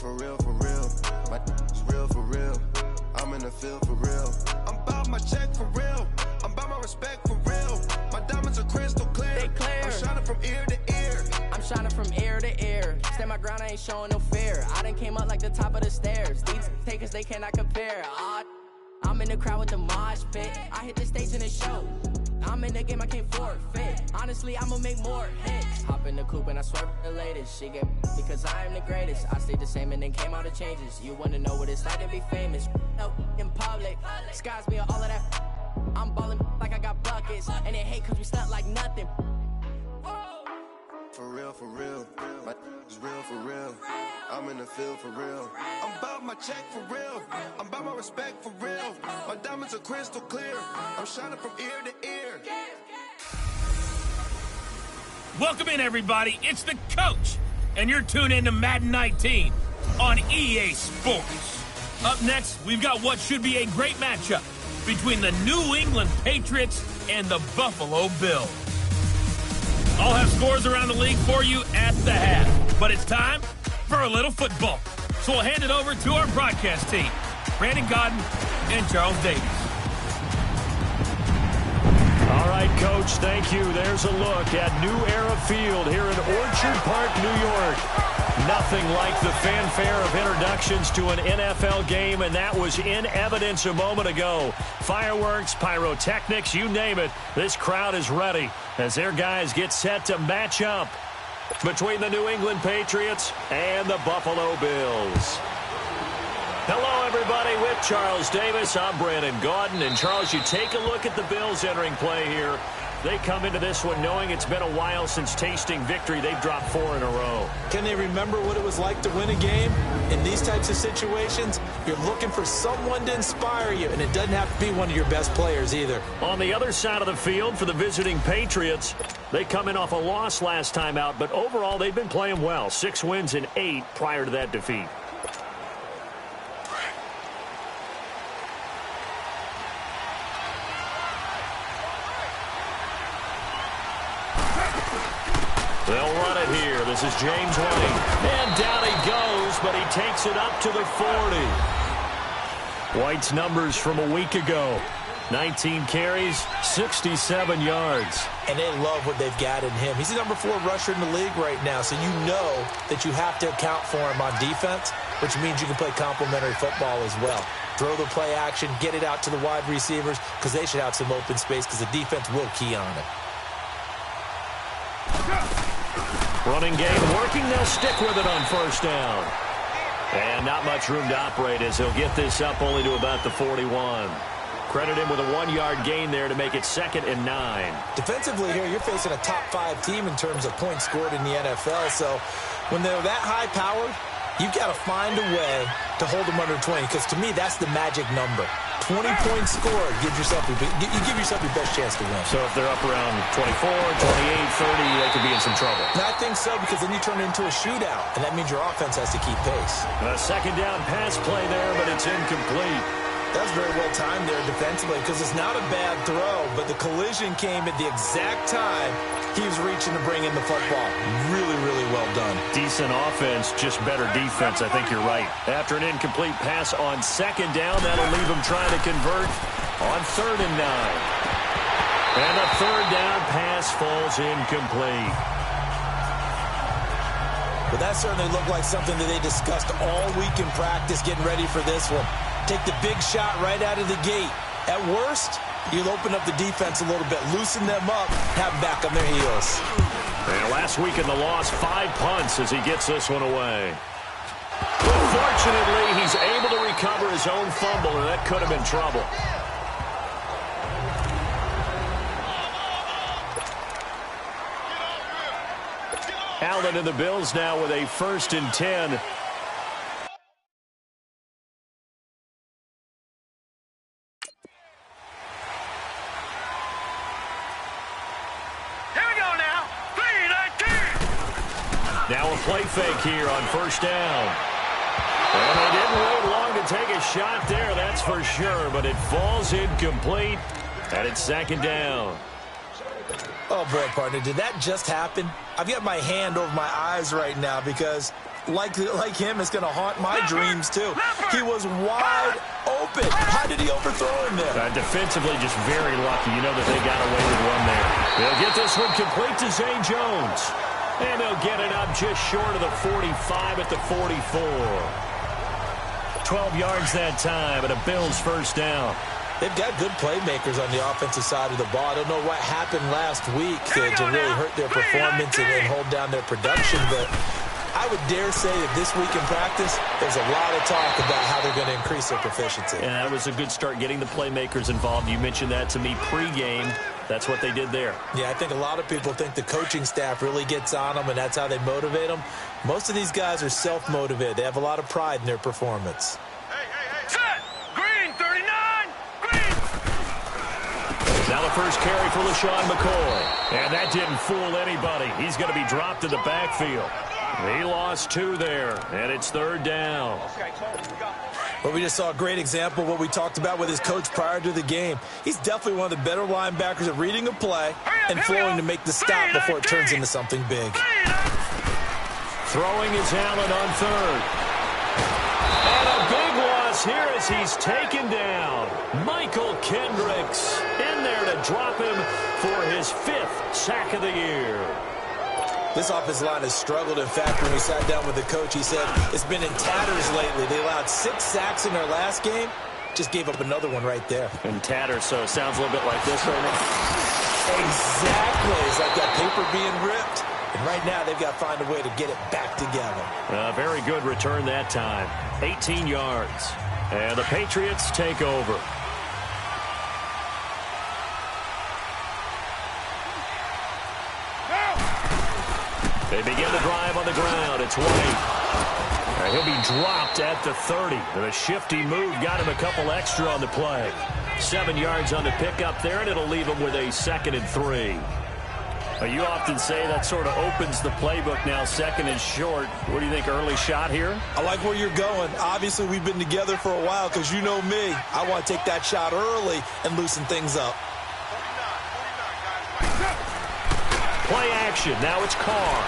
For real, my is real for real. I'm in the field for real. I'm about my check for real. I'm about my respect for real. My diamonds are crystal clear. They clear. I'm shining from ear to ear. I'm shining from ear to ear. Stand my ground, I ain't showing no fear. I done came up like the top of the stairs. These takers, they cannot compare. I'm in the crowd with the mosh pit. I hit the stage in the show. I'm in the game, I can't forfeit. Honestly, I'ma make more hits. Hop in the coupe and I swear the latest. She get because I am the greatest. I stayed the same and then came out of changes. You wanna know what it's like to be famous? No, in public, skies me all of that. I'm ballin' like I got buckets. And they hate cause we stunt like nothing. For real, my is real for real. I'm in the field for real. I'm about my check for real. I'm about my respect for real. My diamonds are crystal clear. I'm shining from ear to ear. Welcome in, everybody. It's the coach, and you're tuned in to Madden 19 on EA Sports. Up next, we've got what should be a great matchup between the New England Patriots and the Buffalo Bills. I'll have scores around the league for you at the half, but it's time for a little football. So we'll hand it over to our broadcast team, Brandon Godden and Charles Davis. All right, Coach, thank you. There's a look at New Era Field here in Orchard Park, New York. Nothing like the fanfare of introductions to an NFL game, and that was in evidence a moment ago. Fireworks, pyrotechnics, you name it. This crowd is ready as their guys get set to match up between the New England Patriots and the Buffalo Bills. Hello, everybody. With Charles Davis, I'm Brandon Gaudin. And, Charles, you take a look at the Bills entering play here. They come into this one knowing it's been a while since tasting victory. They've dropped 4 in a row. Can they remember what it was like to win a game? In these types of situations, you're looking for someone to inspire you, and it doesn't have to be one of your best players either. On the other side of the field for the visiting Patriots, they come in off a loss last time out, but overall they've been playing well. 6 wins and 8 prior to that defeat. They'll run it here. This is James White. And down he goes, but he takes it up to the 40. White's numbers from a week ago. 19 carries, 67 yards. And they love what they've got in him. He's the number 4 rusher in the league right now, so you know that you have to account for him on defense, which means you can play complementary football as well. Throw the play action, get it out to the wide receivers, because they should have some open space because the defense will key on it. Running game working. They'll stick with it on first down. And not much room to operate as he'll get this up only to about the 41. Credit him with a 1-yard gain there to make it 2nd and 9. Defensively here, you're facing a top 5 team in terms of points scored in the NFL. So when they're that high-powered, you've got to find a way to hold them under 20, because to me, that's the magic number. 20 points scored, you give yourself your best chance to win. So if they're up around 24, 28, 30, they could be in some trouble. And I think so, because then you turn it into a shootout, and that means your offense has to keep pace. A 2nd down pass play there, but it's incomplete. That's very well timed there defensively, because it's not a bad throw, but the collision came at the exact time he was reaching to bring in the football. Really, really well done. Decent offense, just better defense. I think you're right. After an incomplete pass on 2nd down, that'll leave him trying to convert on 3rd and 9. And a 3rd down pass falls incomplete. But that certainly looked like something that they discussed all week in practice getting ready for this one. Take the big shot right out of the gate. At worst, you'll open up the defense a little bit, loosen them up, have them back on their heels. And last week in the loss, 5 punts as he gets this one away. But fortunately, he's able to recover his own fumble, and that could have been trouble. Allen and the Bills now with a 1st and 10. Now a play fake here on 1st down. And they didn't wait long to take a shot there, that's for sure, but it falls incomplete, and it's 2nd down. Oh, boy, partner, did that just happen? I've got my hand over my eyes right now because like him is going to haunt my dreams, too. He was wide open. How did he overthrow him there? Defensively, just very lucky. You know that they got away with one there. They'll get this one complete to Zay Jones. And they'll get it up just short of the 45 at the 44. 12 yards that time, and a Bills first down. They've got good playmakers on the offensive side of the ball. I don't know what happened last week to really hurt their performance and hold down their production, but I would dare say that this week in practice, there's a lot of talk about how they're going to increase their proficiency. And that was a good start, getting the playmakers involved. You mentioned that to me pregame. That's what they did there. Yeah, I think a lot of people think the coaching staff really gets on them, and that's how they motivate them. Most of these guys are self-motivated. They have a lot of pride in their performance. Set! Green, 39! Green! Now the first carry for LaShawn McCoy. And that didn't fool anybody. He's going to be dropped in the backfield. He lost 2 there, and it's third down. Well, we just saw a great example of what we talked about with his coach prior to the game. He's definitely one of the better linebackers at reading a play and flowing to make the stop before it turns into something big. Throwing is Allen on third. And a big loss here as he's taken down. Michael Kendricks in there to drop him for his 5th sack of the year. This offensive line has struggled. In fact, when we sat down with the coach, he said it's been in tatters lately. They allowed 6 sacks in their last game. Just gave up another one right there. In tatters, so it sounds a little bit like this right now. Exactly. It's like that paper being ripped. And right now, they've got to find a way to get it back together. Very good return that time. 18 yards. And the Patriots take over. They begin the drive on the ground. It's White. He'll be dropped at the 30. And a shifty move got him a couple extra on the play. 7 yards on the pickup there, and it'll leave him with a 2nd and 3. You often say that sort of opens the playbook now, 2nd and short. What do you think, early shot here? I like where you're going. Obviously, we've been together for a while because you know me. I want to take that shot early and loosen things up. Play action. Now it's Carr.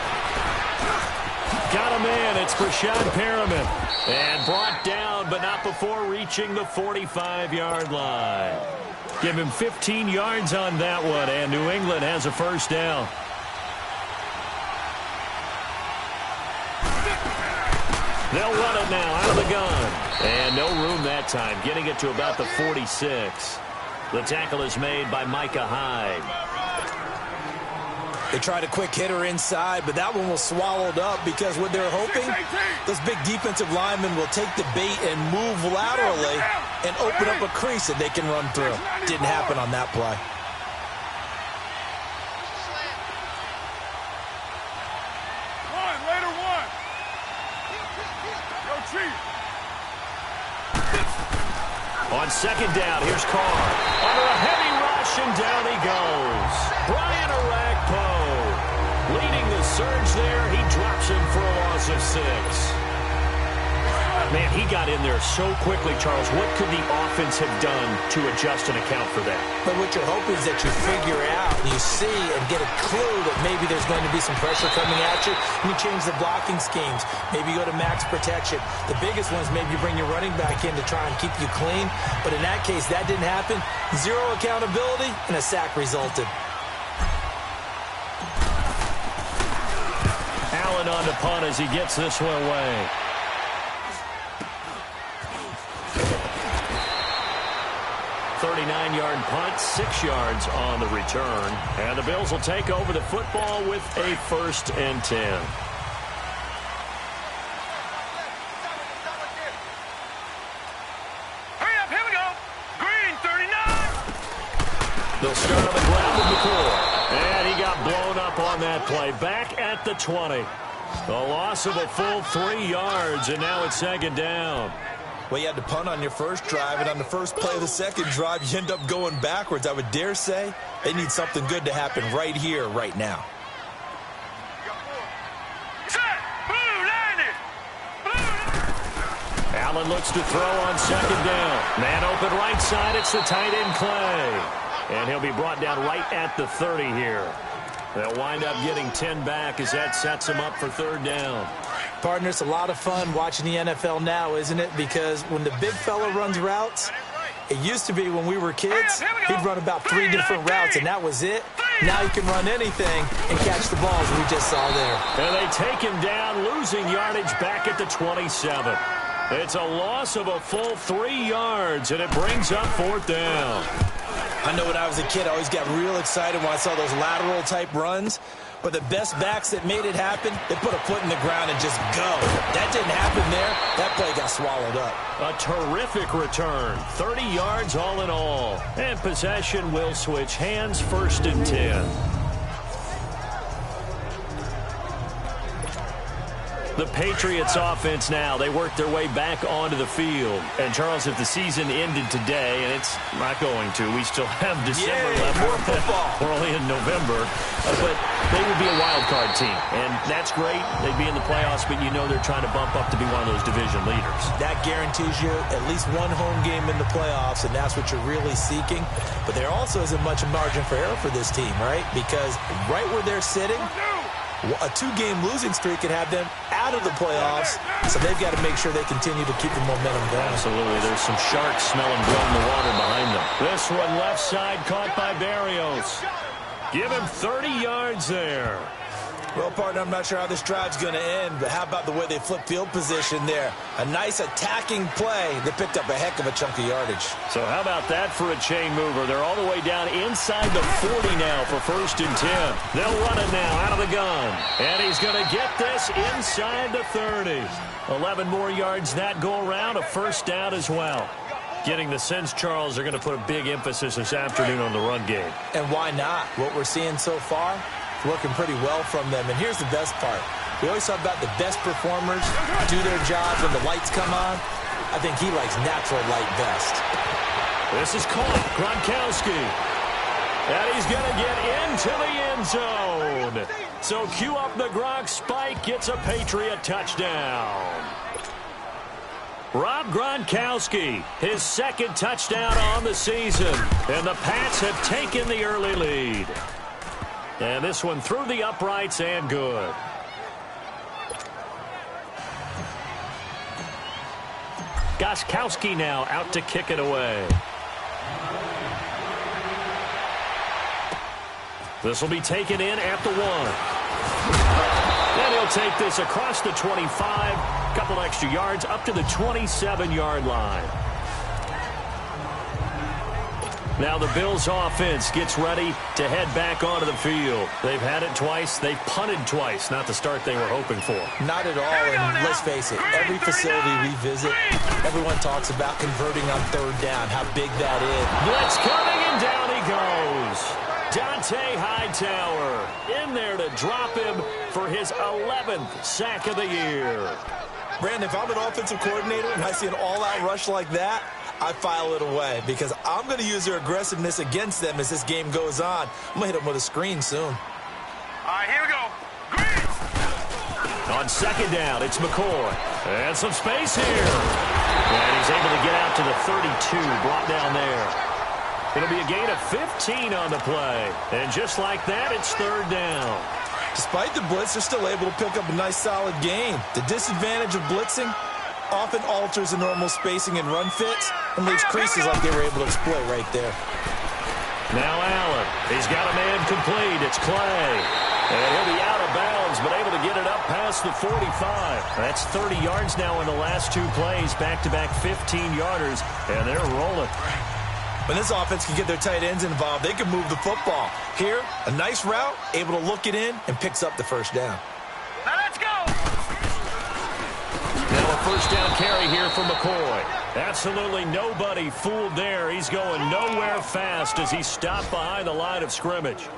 Got a man. It's Brashad Perriman. And brought down, but not before reaching the 45-yard line. Give him 15 yards on that one, and New England has a first down. They'll run it now out of the gun. And no room that time, getting it to about the 46. The tackle is made by Micah Hyde. They tried a quick hitter inside, but that one was swallowed up because what they're hoping, those big defensive linemen will take the bait and move laterally and open up a crease that they can run through. Didn't happen on that play. Later one. Yo, Chief. On 2nd down, here's Carr. Under a heavy rush, and down he goes. Brian Orakpo leading the surge there. He drops him for a loss of 6. Man, he got in there so quickly, Charles. What could the offense have done to adjust and account for that? But what you're hoping is that you figure out, and you see and get a clue that maybe there's going to be some pressure coming at you, and you change the blocking schemes. Maybe you go to max protection. The biggest one is maybe you bring your running back in to try and keep you clean. But in that case, that didn't happen. 0 accountability, and a sack resulted. Allen on the punt as he gets this one away. 39-yard punt, 6 yards on the return. And the Bills will take over the football with a 1st and 10. Hurry up, here we go. Green, 39. They'll start on the ground with McCoy. And he got blown up on that play. Back at the 20. A loss of a full 3 yards, and now it's 2nd down. Well, you had to punt on your first drive, and on the first play of the second drive, you end up going backwards. I would dare say they need something good to happen right here, right now. Set. Blue, landed. Blue. Allen looks to throw on 2nd down. Man open right side. It's the tight end Clay. And he'll be brought down right at the 30 here. They'll wind up getting 10 back as that sets him up for 3rd down. Partner, it's a lot of fun watching the NFL now, isn't it? Because when the big fella runs routes, it used to be when we were kids, he'd run about 3 different routes, and that was it. Now he can run anything and catch the balls we just saw there. And they take him down, losing yardage back at the 27. It's a loss of a full 3 yards, and it brings up 4th down. I know when I was a kid, I always got real excited when I saw those lateral-type runs. But the best backs that made it happen, they put a foot in the ground and just go. That didn't happen there. That play got swallowed up. A terrific return. 30 yards all in all. And possession will switch hands, 1st and 10. The Patriots offense now, they work their way back onto the field. And, Charles, if the season ended today, and it's not going to, we still have December left. More football. We're only in November. But they would be a wild card team. And that's great. They'd be in the playoffs, but you know they're trying to bump up to be one of those division leaders. That guarantees you at least one home game in the playoffs, and that's what you're really seeking. But there also isn't much margin for error for this team, right? Because right where they're sitting, a 2-game losing streak could have them out of the playoffs, so they've got to make sure they continue to keep the momentum going. Absolutely. There's some sharks smelling blood in the water behind them. This one left side caught by Barrios. Give him 30 yards there. Well, partner, I'm not sure how this drive's going to end, but how about the way they flip field position there? A nice attacking play that picked up a heck of a chunk of yardage. So how about that for a chain mover? They're all the way down inside the 40 now for 1st and 10. They'll run it now out of the gun. And he's going to get this inside the 30. 11 more yards that go around, a 1st down as well. Getting the sense, Charles, they're going to put a big emphasis this afternoon on the run game. And why not? What we're seeing so far, working pretty well from them. And here's the best part. We always talk about the best performers do their jobs when the lights come on. I think he likes natural light best. This is caught. Gronkowski. And he's going to get into the end zone. So cue up the Gronk spike. Gets a Patriot touchdown. Rob Gronkowski, his 2nd touchdown on the season. And the Pats have taken the early lead. And this one through the uprights and good. Gronkowski now out to kick it away. This will be taken in at the 1. And he'll take this across the 25. Couple extra yards up to the 27-yard line. Now the Bills offense gets ready to head back onto the field. They've had it twice. They've punted twice. Not the start they were hoping for. Not at all, and let's face it, every facility we visit, everyone talks about converting on 3rd down, how big that is. Blitz coming, and down he goes. Dante Hightower in there to drop him for his 11th sack of the year. Brandon, if I'm an offensive coordinator and I see an all-out rush like that, I file it away because I'm going to use their aggressiveness against them as this game goes on. I'm going to hit them with a screen soon. All right, here we go. Green. On 2nd down, it's McCoy. And some space here. And he's able to get out to the 32, brought down there. It'll be a gain of 15 on the play. And just like that, it's 3rd down. Despite the blitz, they're still able to pick up a nice, solid gain. The disadvantage of blitzing often alters the normal spacing and run fits and leaves creases like they were able to exploit right there. Now Allen. He's got a man complete. It's Clay. And he'll be out of bounds, but able to get it up past the 45. That's 30 yards now in the last 2 plays. Back-to-back 15-yarders, and they're rolling. When this offense can get their tight ends involved, they can move the football. Here, a nice route, able to look it in, and picks up the 1st down. Now let's go. Now a 1st down carry here for McCoy. Absolutely nobody fooled there. He's going nowhere fast as he's stopped behind the line of scrimmage.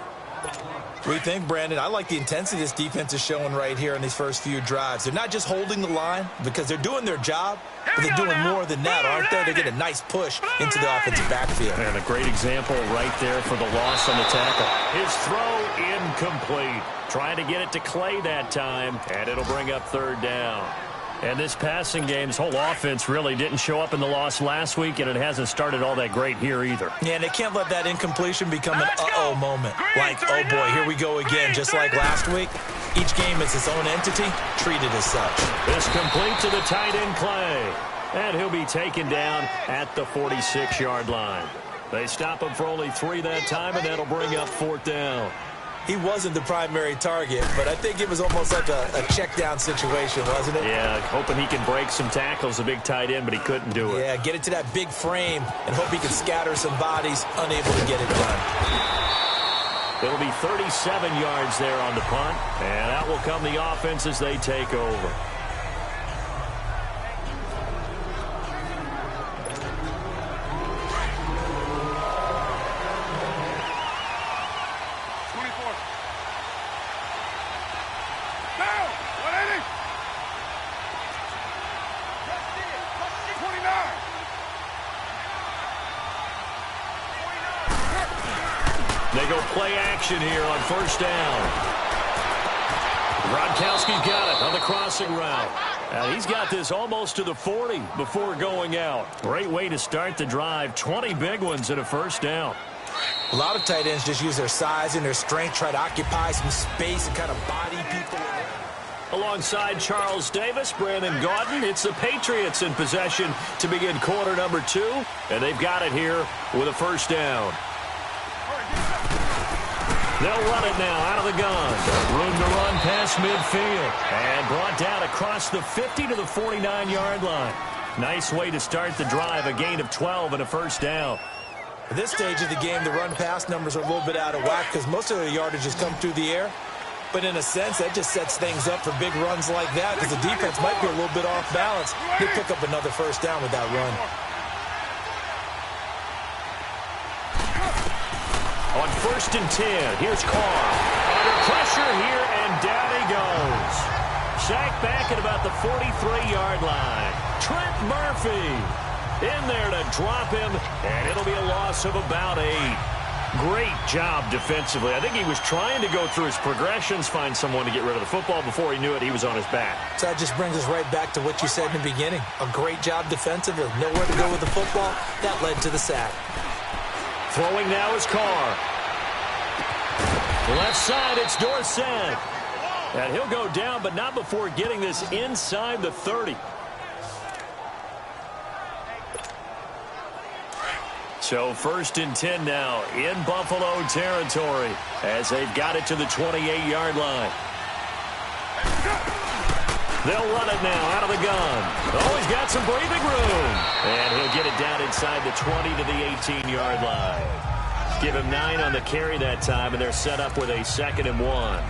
What do you think, Brandon? I like the intensity this defense is showing right here in these first few drives. They're not just holding the line because they're doing their job, but they're doing more than that, aren't they? They get a nice push into the offensive backfield. And a great example right there for the loss on the tackle. His throw incomplete. Trying to get it to Clay that time, and it'll bring up 3rd down. And this passing game, this whole offense really didn't show up in the loss last week, and it hasn't started all that great here either. Yeah, and they can't let that incompletion become an uh-oh moment. Like, oh boy, here we go again, just like last week. Each game is its own entity, treated as such. This complete to the tight end Clay. And he'll be taken down at the 46-yard line. They stop him for only 3 that time, and that'll bring up 4th down. He wasn't the primary target, but I think it was almost like a check down situation, wasn't it? Yeah, hoping he can break some tackles, a big tight end, but he couldn't do it. Yeah, get it to that big frame and hope he can scatter some bodies, unable to get it done. It'll be 37 yards there on the punt, and out will come the offense as they take over. They go play action here on 1st down. Gronkowski's got it on the crossing route. And he's got this almost to the 40 before going out. Great way to start the drive. 20 big ones and a 1st down. A lot of tight ends just use their size and their strength, try to occupy some space and kind of body people. Alongside Charles Davis, Brandon Gaudin, it's the Patriots in possession to begin quarter number 2. And they've got it here with a 1st down. They'll run it now out of the gun. Room to run past midfield. And brought down across the 50 to the 49-yard line. Nice way to start the drive. A gain of 12 and a 1st down. At this stage of the game, the run-pass numbers are a little bit out of whack because most of their yardage has come through the air. But in a sense, that just sets things up for big runs like that because the defense might be a little bit off balance. They pick up another 1st down with that run. On 1st and 10, here's Carr. Under pressure here, and down he goes. Sacked back at about the 43-yard line. Trent Murphy in there to drop him, and it'll be a loss of about 8. Great job defensively. I think he was trying to go through his progressions, find someone to get rid of the football. Before he knew it, he was on his back. So that just brings us right back to what you said in the beginning. A great job defensively. Nowhere to go with the football. That led to the sack. Throwing now is Carr. Left side, it's Dorsett. And he'll go down, but not before getting this inside the 30. So 1st and 10 now in Buffalo territory as they've got it to the 28-yard line. They'll run it now out of the gun. Oh, he's got some breathing room. And he'll get it down inside the 20 to the 18-yard line. Give him 9 on the carry that time, and they're set up with a 2nd and 1.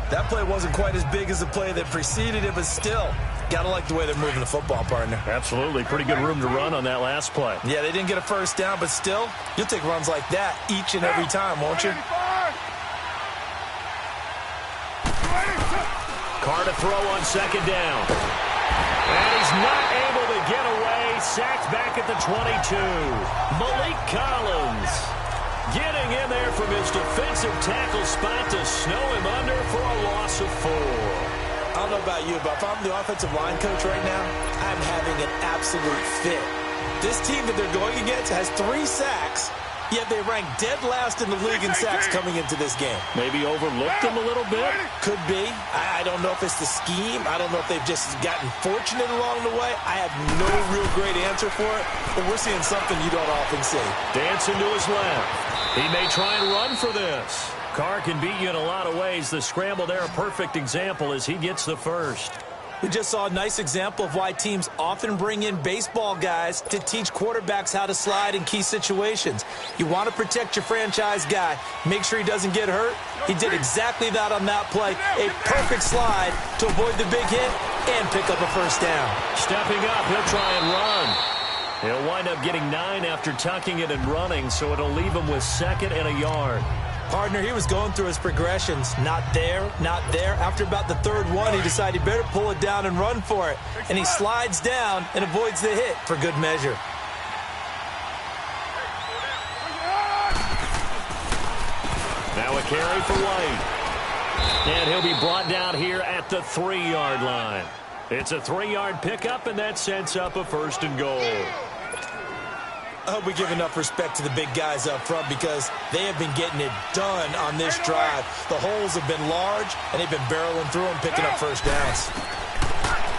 That play wasn't quite as big as the play that preceded it, but still, got to like the way they're moving the football, partner. Absolutely. Pretty good room to run on that last play. Yeah, they didn't get a 1st down, but still, you'll take runs like that each and every time, won't you? Carr to throw on 2nd down. And he's not able to get away. Sacked back at the 22. Malik Collins getting in there from his defensive tackle spot to snow him under for a loss of 4. I don't know about you, but if I'm the offensive line coach right now, I'm having an absolute fit. This team that they're going against has 3 sacks, yet they rank dead last in the league in sacks coming into this game. Maybe overlooked them a little bit? Could be. I don't know if it's the scheme. I don't know if they've just gotten fortunate along the way. I have no real great answer for it, but we're seeing something you don't often see. Dancing to his left. He may try and run for this. Carr can beat you in a lot of ways. The scramble there, a perfect example as he gets the 1st. We just saw a nice example of why teams often bring in baseball guys to teach quarterbacks how to slide in key situations. You want to protect your franchise guy. Make sure he doesn't get hurt. He did exactly that on that play. A perfect slide to avoid the big hit and pick up a 1st down. Stepping up, he'll try and run. He'll wind up getting 9 after tucking it and running, so it'll leave him with 2nd and a yard. Partner, he was going through his progressions. Not there, not there. After about the 3rd one, he decided he better pull it down and run for it. And he slides down and avoids the hit for good measure. Now a carry for White. And he'll be brought down here at the 3-yard line. It's a 3-yard pickup, and that sets up a 1st and goal. I hope we give enough respect to the big guys up front because they have been getting it done on this drive. The holes have been large, and they've been barreling through them, picking up first downs.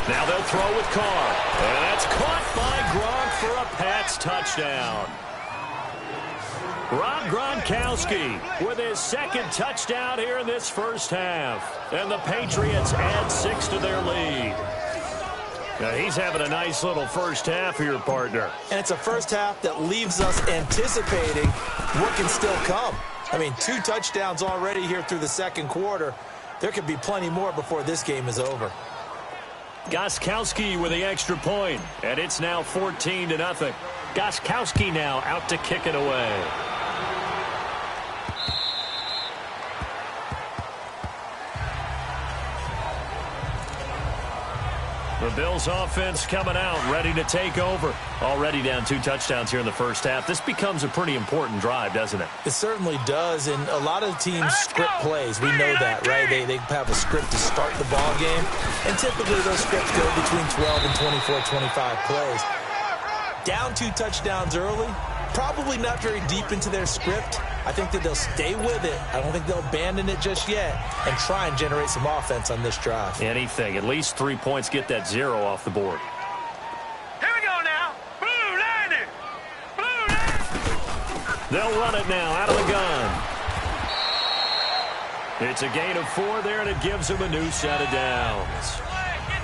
Now they'll throw with Carr. And that's caught by Gronk for a Pats touchdown. Rob Gronkowski with his second touchdown here in this first half. And the Patriots add 6 to their lead. Now he's having a nice little first half here, partner. And it's a first half that leaves us anticipating what can still come. I mean, 2 touchdowns already here through the second quarter. There could be plenty more before this game is over. Gostkowski with the extra point, and it's now 14-0. Gostkowski now out to kick it away. The Bills offense coming out, ready to take over. Already down 2 touchdowns here in the first half. This becomes a pretty important drive, doesn't it? It certainly does, and a lot of teams script plays. We know that, right? They have a script to start the ball game, and typically those scripts go between 12 and 24, 25 plays. Down 2 touchdowns early, probably not very deep into their script. I think that they'll stay with it. I don't think they'll abandon it just yet and try and generate some offense on this drive. Anything. At least 3 points, get that 0 off the board. Here we go now. Blue 90. Blue 90. They'll run it now out of the gun. It's a gain of 4 there, and it gives them a new set of downs.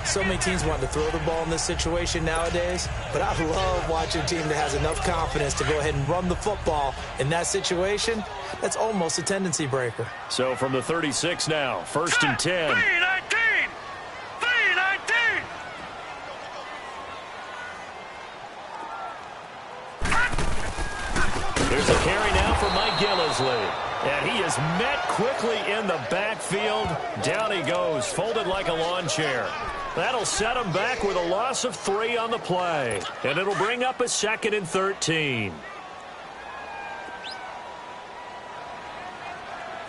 So many teams want to throw the ball in this situation nowadays, but I love watching a team that has enough confidence to go ahead and run the football in that situation. That's almost a tendency breaker. So from the 36 now, 1st and 10. 319. 319. Here's a carry now for Mike Gillisley. And he is met quickly in the backfield. Down he goes, folded like a lawn chair. That'll set him back with a loss of 3 on the play. And it'll bring up a 2nd and 13.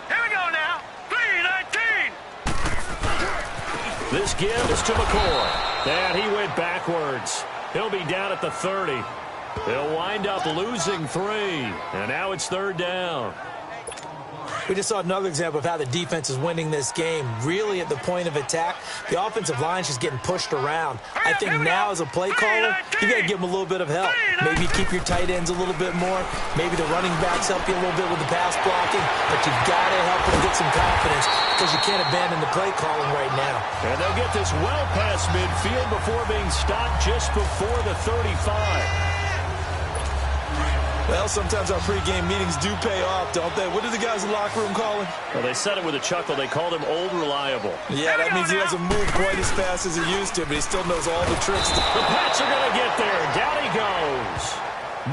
Here we go now. 319. This give is to McCoy. And he went backwards. He'll be down at the 30. He'll wind up losing 3. And now it's 3rd down. We just saw another example of how the defense is winning this game. Really at the point of attack, the offensive line's just getting pushed around. I think now as a play caller, you got to give them a little bit of help. Maybe keep your tight ends a little bit more. Maybe the running backs help you a little bit with the pass blocking. But you've got to help them get some confidence because you can't abandon the play calling right now. And they'll get this well past midfield before being stopped just before the 35. Well, sometimes our pregame meetings do pay off, don't they? What do the guys in the locker room call him? Well, they said it with a chuckle. They called him Old Reliable. Yeah, that means he doesn't move quite as fast as he used to, but he still knows all the tricks. The Pats are going to get there. Down he goes.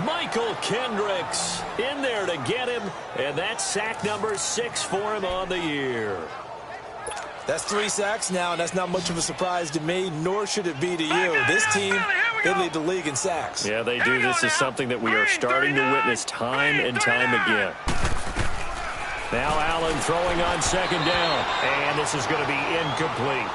Michael Kendricks in there to get him, and that's sack number 6 for him on the year. That's 3 sacks now, and that's not much of a surprise to me, nor should it be to you. This team, they lead the league in sacks. Yeah, they do. This is something that we are starting to witness time and time again. Now Allen throwing on 2nd down, and this is going to be incomplete.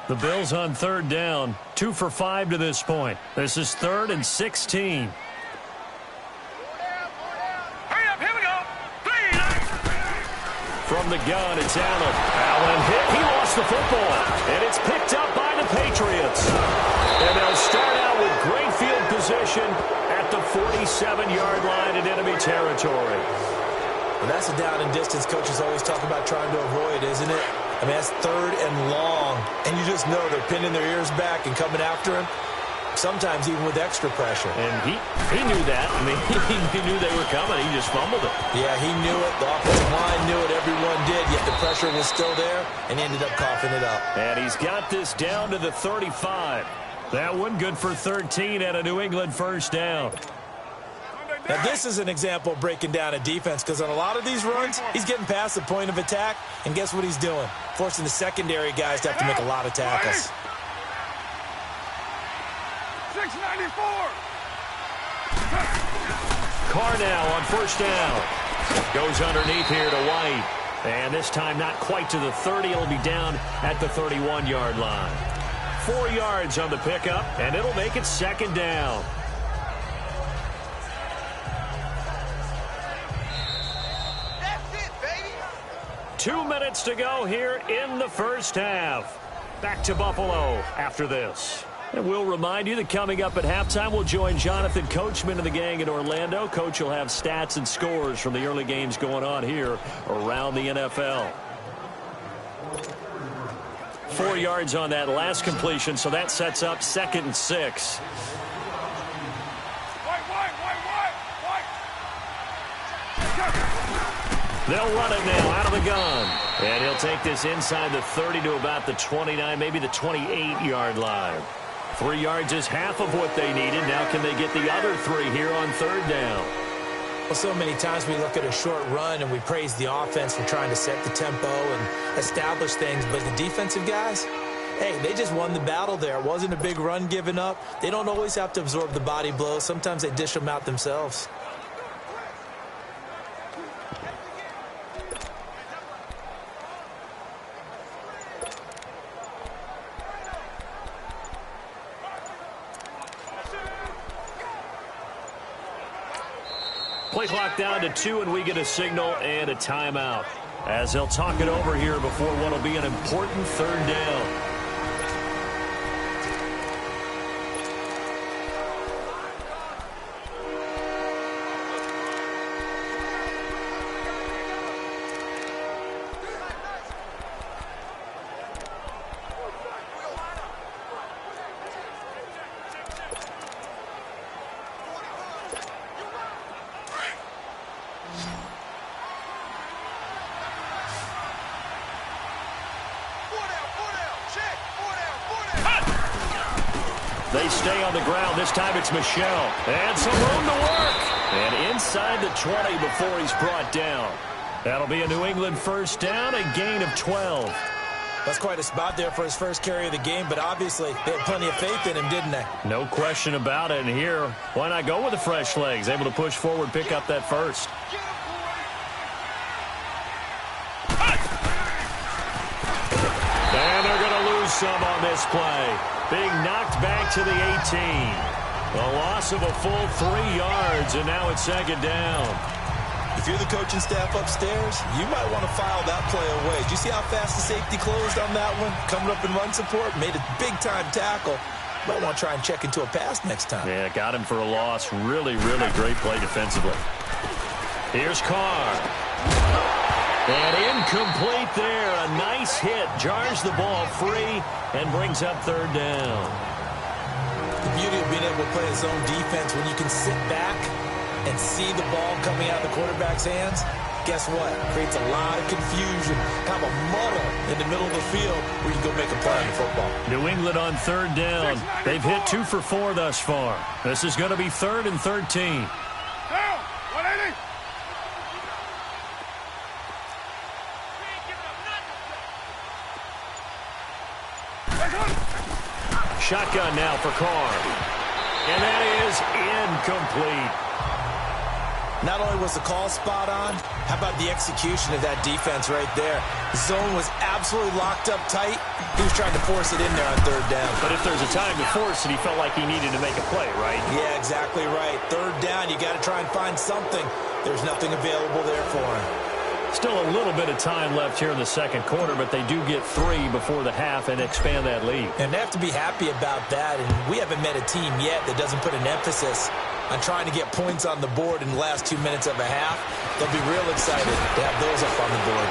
The Bills on 3rd down, 2 for 5 to this point. This is 3rd and 16. From the gun, it's Allen. Allen hit. He lost the football. And it's picked up by the Patriots. And they'll start out with great field position at the 47-yard line in enemy territory. Well, that's a down and distance coaches always talk about trying to avoid, isn't it? I mean, that's 3rd and long. And you just know they're pinning their ears back and coming after him. Sometimes even with extra pressure. And he knew that. I mean, he knew they were coming. He just fumbled it. Yeah, he knew it. The offensive line knew it. Everyone did. Yet the pressure was still there, and he ended up coughing it up. And he's got this down to the 35. That one good for 13 at a New England 1st down. Now, this is an example of breaking down a defense because on a lot of these runs, he's getting past the point of attack, and guess what he's doing? Forcing the secondary guys to have to make a lot of tackles. 694. Carr now on 1st down. Goes underneath here to White. And this time not quite to the 30. It'll be down at the 31-yard line. 4 yards on the pickup, and it'll make it 2nd down. That's it, baby. 2 minutes to go here in the first half. Back to Buffalo after this. And we'll remind you that coming up at halftime, we'll join Jonathan Coachman and the gang in Orlando. Coach will have stats and scores from the early games going on here around the NFL. 4 yards on that last completion, so that sets up 2nd and 6. They'll run it now out of the gun. And he'll take this inside the 30 to about the 29, maybe the 28-yard line. 3 yards is half of what they needed. Now can they get the other 3 here on 3rd down? Well, so many times we look at a short run and we praise the offense for trying to set the tempo and establish things. But the defensive guys, hey, they just won the battle there. It wasn't a big run given up. They don't always have to absorb the body blows. Sometimes they dish them out themselves. Play clock down to 2, and we get a signal and a timeout as they'll talk it over here before what will be an important 3rd down. They stay on the ground. This time it's Michel. And some room to work. And inside the 20 before he's brought down. That'll be a New England 1st down, a gain of 12. That's quite a spot there for his first carry of the game, but obviously they had plenty of faith in him, didn't they? No question about it. And here, why not go with the fresh legs? Able to push forward, pick up that first. And they're going to lose some on this play. Being knocked back to the 18. A loss of a full 3 yards, and now it's 2nd down. If you're the coaching staff upstairs, you might want to file that play away. Did you see how fast the safety closed on that one? Coming up in run support, made a big-time tackle. Might want to try and check into a pass next time. Yeah, got him for a loss. Really, really great play defensively. Here's Carr. And incomplete there. A nice hit. Jars the ball free and brings up 3rd down. The beauty of being able to play a zone defense when you can sit back and see the ball coming out of the quarterback's hands, guess what? Creates a lot of confusion, kind of a muddle in the middle of the field where you can go make a play in football. New England on 3rd down. They've hit 2 for 4 thus far. This is going to be 3rd and 13. Down, 180. Shotgun now for Carr. And that is incomplete. Not only was the call spot on, how about the execution of that defense right there? The zone was absolutely locked up tight. He was trying to force it in there on 3rd down. But if there's a time to force it, he felt like he needed to make a play, right? Yeah, exactly right. 3rd down, you got to try and find something. There's nothing available there for him. Still a little bit of time left here in the 2nd quarter, but they do get 3 before the half and expand that lead. And they have to be happy about that, and we haven't met a team yet that doesn't put an emphasis on trying to get points on the board in the last 2 minutes of a half. They'll be real excited to have those up on the board.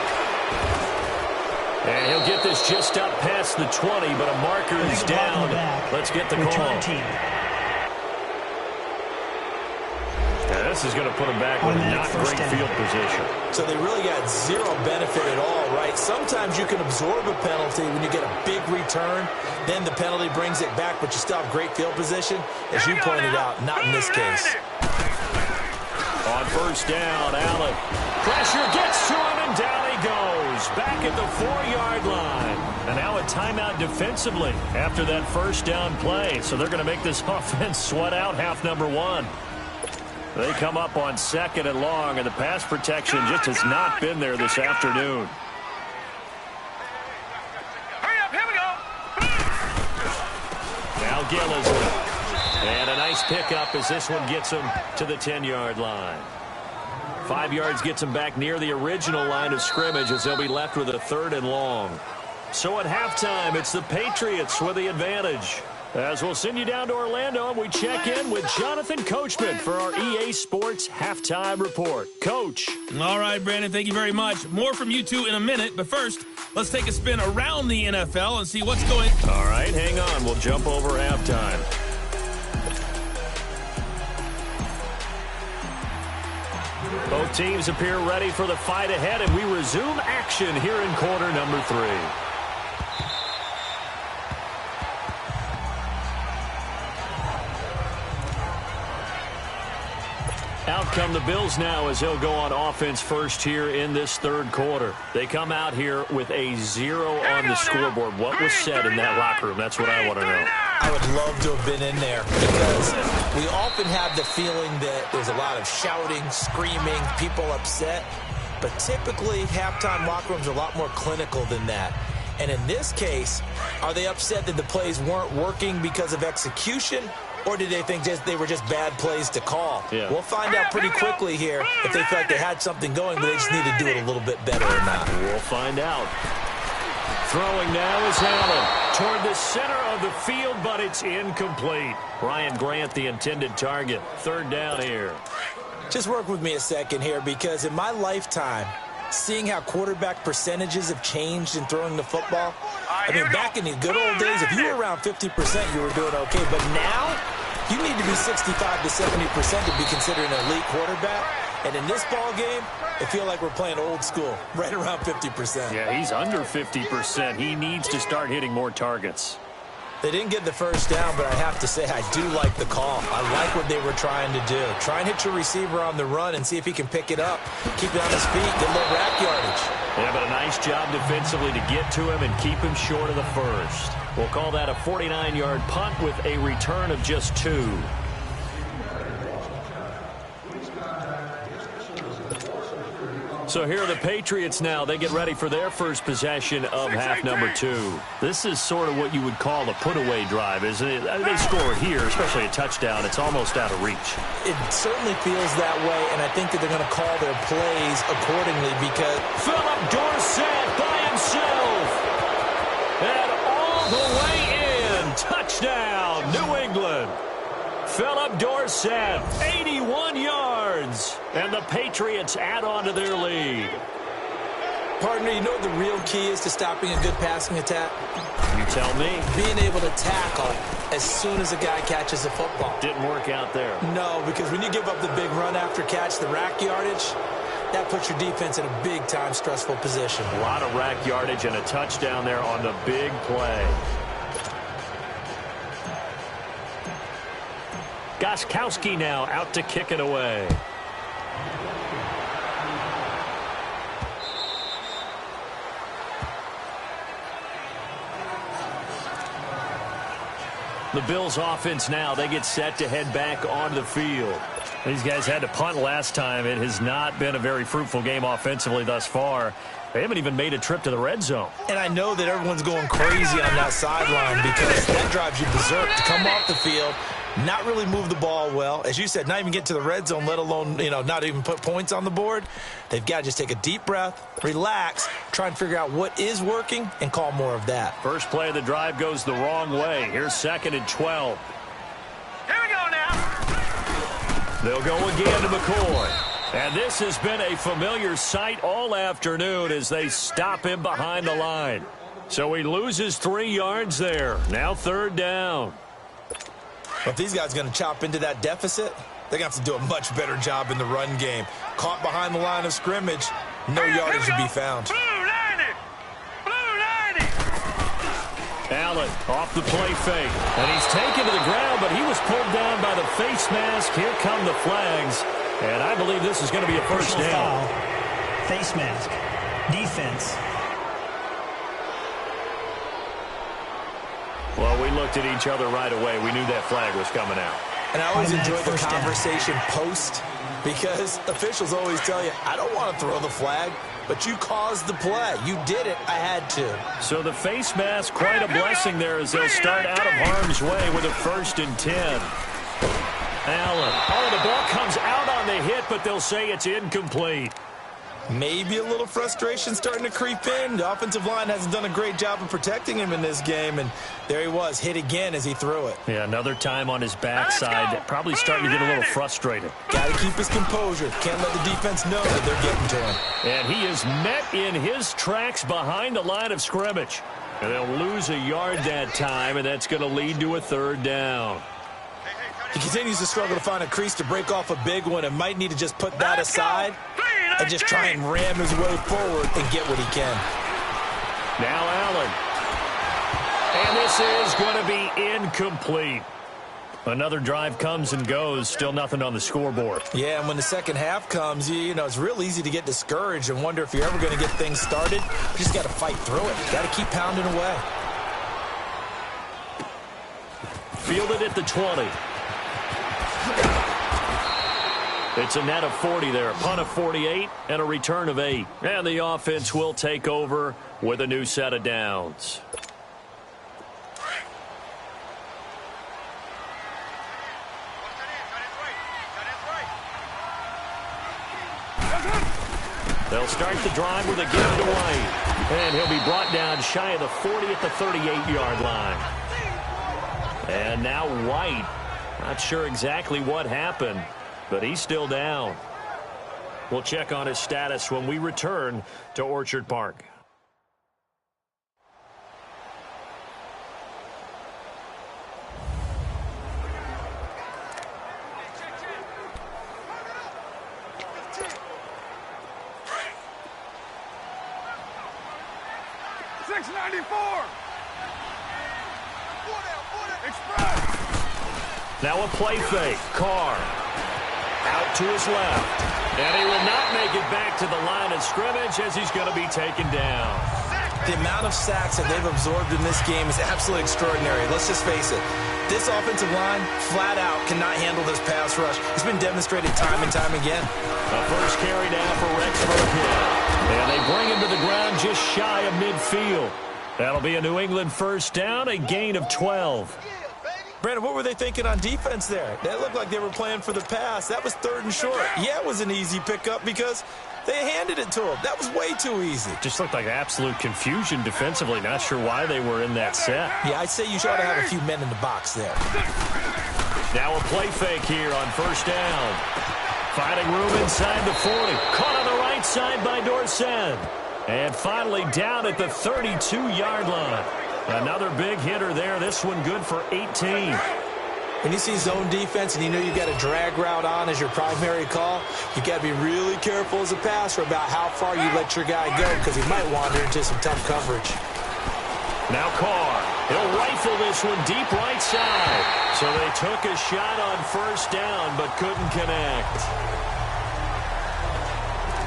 And he'll get this just up past the 20, but a marker is down. Let's get the call. This is going to put them back with not great field position. So they really got zero benefit at all, right? Sometimes you can absorb a penalty when you get a big return. Then the penalty brings it back, but you still have great field position. As you pointed out, not in this case. On 1st down, Allen. Pressure gets to him, and down he goes. Back at the 4-yard line. And now a timeout defensively after that 1st down play. So they're going to make this offense sweat out half number 1. They come up on 2nd and long, and the pass protection just has not been there this afternoon. Hurry up, here we go. McGillislee. And a nice pickup as this one gets him to the 10-yard line. 5 yards gets him back near the original line of scrimmage as they'll be left with a 3rd and long. So at halftime, it's the Patriots with the advantage. As we'll send you down to Orlando, and we check in with Jonathan Coachman for our EA Sports Halftime Report. Coach. All right, Brandon, thank you very much. More from you two in a minute, but first, let's take a spin around the NFL and see what's going on. All right, hang on. We'll jump over halftime. Both teams appear ready for the fight ahead, and we resume action here in quarter number 3. Out come the Bills now as they'll go on offense first here in this 3rd quarter. They come out here with a 0 on the scoreboard. What was said in that locker room? That's what I want to know. I would love to have been in there because we often have the feeling that there's a lot of shouting, screaming, people upset. But typically, halftime locker rooms are a lot more clinical than that. And in this case, are they upset that the plays weren't working because of execution? Or did they think they were just bad plays to call? Yeah. We'll find out pretty quickly here if they feel like they had something going, but they just need to do it a little bit better or not. We'll find out. Throwing now is Allen toward the center of the field, but it's incomplete. Ryan Grant, the intended target. 3rd down here. Just work with me a second here, because in my lifetime, seeing how quarterback percentages have changed in throwing the football, I mean, back in the good old days, if you were around 50%, you were doing okay. But now, you need to be 65 to 70% to be considered an elite quarterback. And in this ball game, I feel like we're playing old school, right around 50%. Yeah, he's under 50%. He needs to start hitting more targets. They didn't get the 1st down, but I have to say I do like the call. I like what they were trying to do. Try and hit your receiver on the run and see if he can pick it up. Keep it on his feet, get a little rack yardage. Yeah, but a nice job defensively to get to him and keep him short of the 1st. We'll call that a 49-yard punt with a return of just 2. So here are the Patriots now. They get ready for their first possession of half number 2. This is sort of what you would call a put-away drive, isn't it? They score here, especially a touchdown. It's almost out of reach. It certainly feels that way, and I think that they're going to call their plays accordingly because Philip Dorsett by himself. And all the way in. Touchdown, New England. Philip Dorsett, 81 yards. And the Patriots add on to their lead. Partner, you know what the real key is to stopping a good passing attack? You tell me. Being able to tackle as soon as a guy catches the football. Didn't work out there. No, because when you give up the big run after catch, the rack yardage, that puts your defense in a big-time stressful position. A lot of rack yardage and a touchdown there on the big play. Gostkowski now out to kick it away. The Bills offense now, they get set to head back onto the field. These guys had to punt last time. It has not been a very fruitful game offensively thus far. They haven't even made a trip to the red zone. And I know that everyone's going crazy on that sideline because that drives you berserk to come off the field, not really move the ball well. As you said, not even get to the red zone, let alone, not even put points on the board. They've got to just take a deep breath, relax, try and figure out what is working, and call more of that. First play of the drive goes the wrong way. Here's 2nd and 12. Here we go now. They'll go again to McCoy. And this has been a familiar sight all afternoon as they stop him behind the line. So he loses 3 yards there. Now 3rd down. If these guys are going to chop into that deficit, they're going to have to do a much better job in the run game. Caught behind the line of scrimmage, no yardage to be found. Blue 90. Blue 90. Allen off the play fake. And he's taken to the ground, but he was pulled down by the face mask. Here come the flags. And I believe this is going to be a first down. Foul, face mask, defense. Well, we looked at each other right away. We knew that flag was coming out. And I always enjoy the First down. conversation post because officials always tell you, I don't want to throw the flag. but you caused the play. You did it. I had to. So the face mask, quite a blessing there as they'll start out of harm's way with a 1st and 10. Allen. Oh, the ball comes out on the hit, but they'll say it's incomplete. Maybe a little frustration starting to creep in. The offensive line hasn't done a great job of protecting him in this game, and there he was, hit again as he threw it. Yeah, another time on his backside. Probably starting to get a little frustrated. Got to keep his composure. Can't let the defense know that they're getting to him. And he is met in his tracks behind the line of scrimmage. And they'll lose a yard that time, and that's going to lead to a 3rd down. He continues to struggle to find a crease to break off a big one and might need to just put that aside and just try and ram his way forward and get what he can. Now Allen. And this is going to be incomplete. Another drive comes and goes. Still nothing on the scoreboard. Yeah, and when the second half comes, you know, it's real easy to get discouraged and wonder if you're ever going to get things started. You just got to fight through it. Got to keep pounding away. Fielded at the 20. It's a net of 40 there. A punt of 48 and a return of 8. And the offense will take over with a new set of downs. They'll start the drive with a give to White. And he'll be brought down shy of the 40 at the 38-yard line. And now White. Not sure exactly what happened, but he's still down. We'll check on his status when we return to Orchard Park. Now a play fake. Carr out to his left. And he will not make it back to the line of scrimmage as he's going to be taken down. The amount of sacks that they've absorbed in this game is absolutely extraordinary. Let's just face it. This offensive line, flat out, cannot handle this pass rush. It's been demonstrated time and time again. A first carry now for Rex Burkhead. And they bring him to the ground just shy of midfield. That'll be a New England first down, a gain of 12. Brandon, what were they thinking on defense there? That looked like they were playing for the pass. That was 3rd and short. Yeah, it was an easy pickup because they handed it to him. That was way too easy. Just looked like absolute confusion defensively. Not sure why they were in that set. Yeah, I'd say you ought to have a few men in the box there. Now a play fake here on first down. Finding room inside the 40. Caught on the right side by Dorsett. And finally down at the 32-yard line. Another big hitter there. This one good for 18. When you see zone defense and you know you've got a drag route on as your primary call, you got to be really careful as a passer about how far you let your guy go because he might wander into some tough coverage. Now Carr. He'll rifle this one deep right side. So they took a shot on first down but couldn't connect.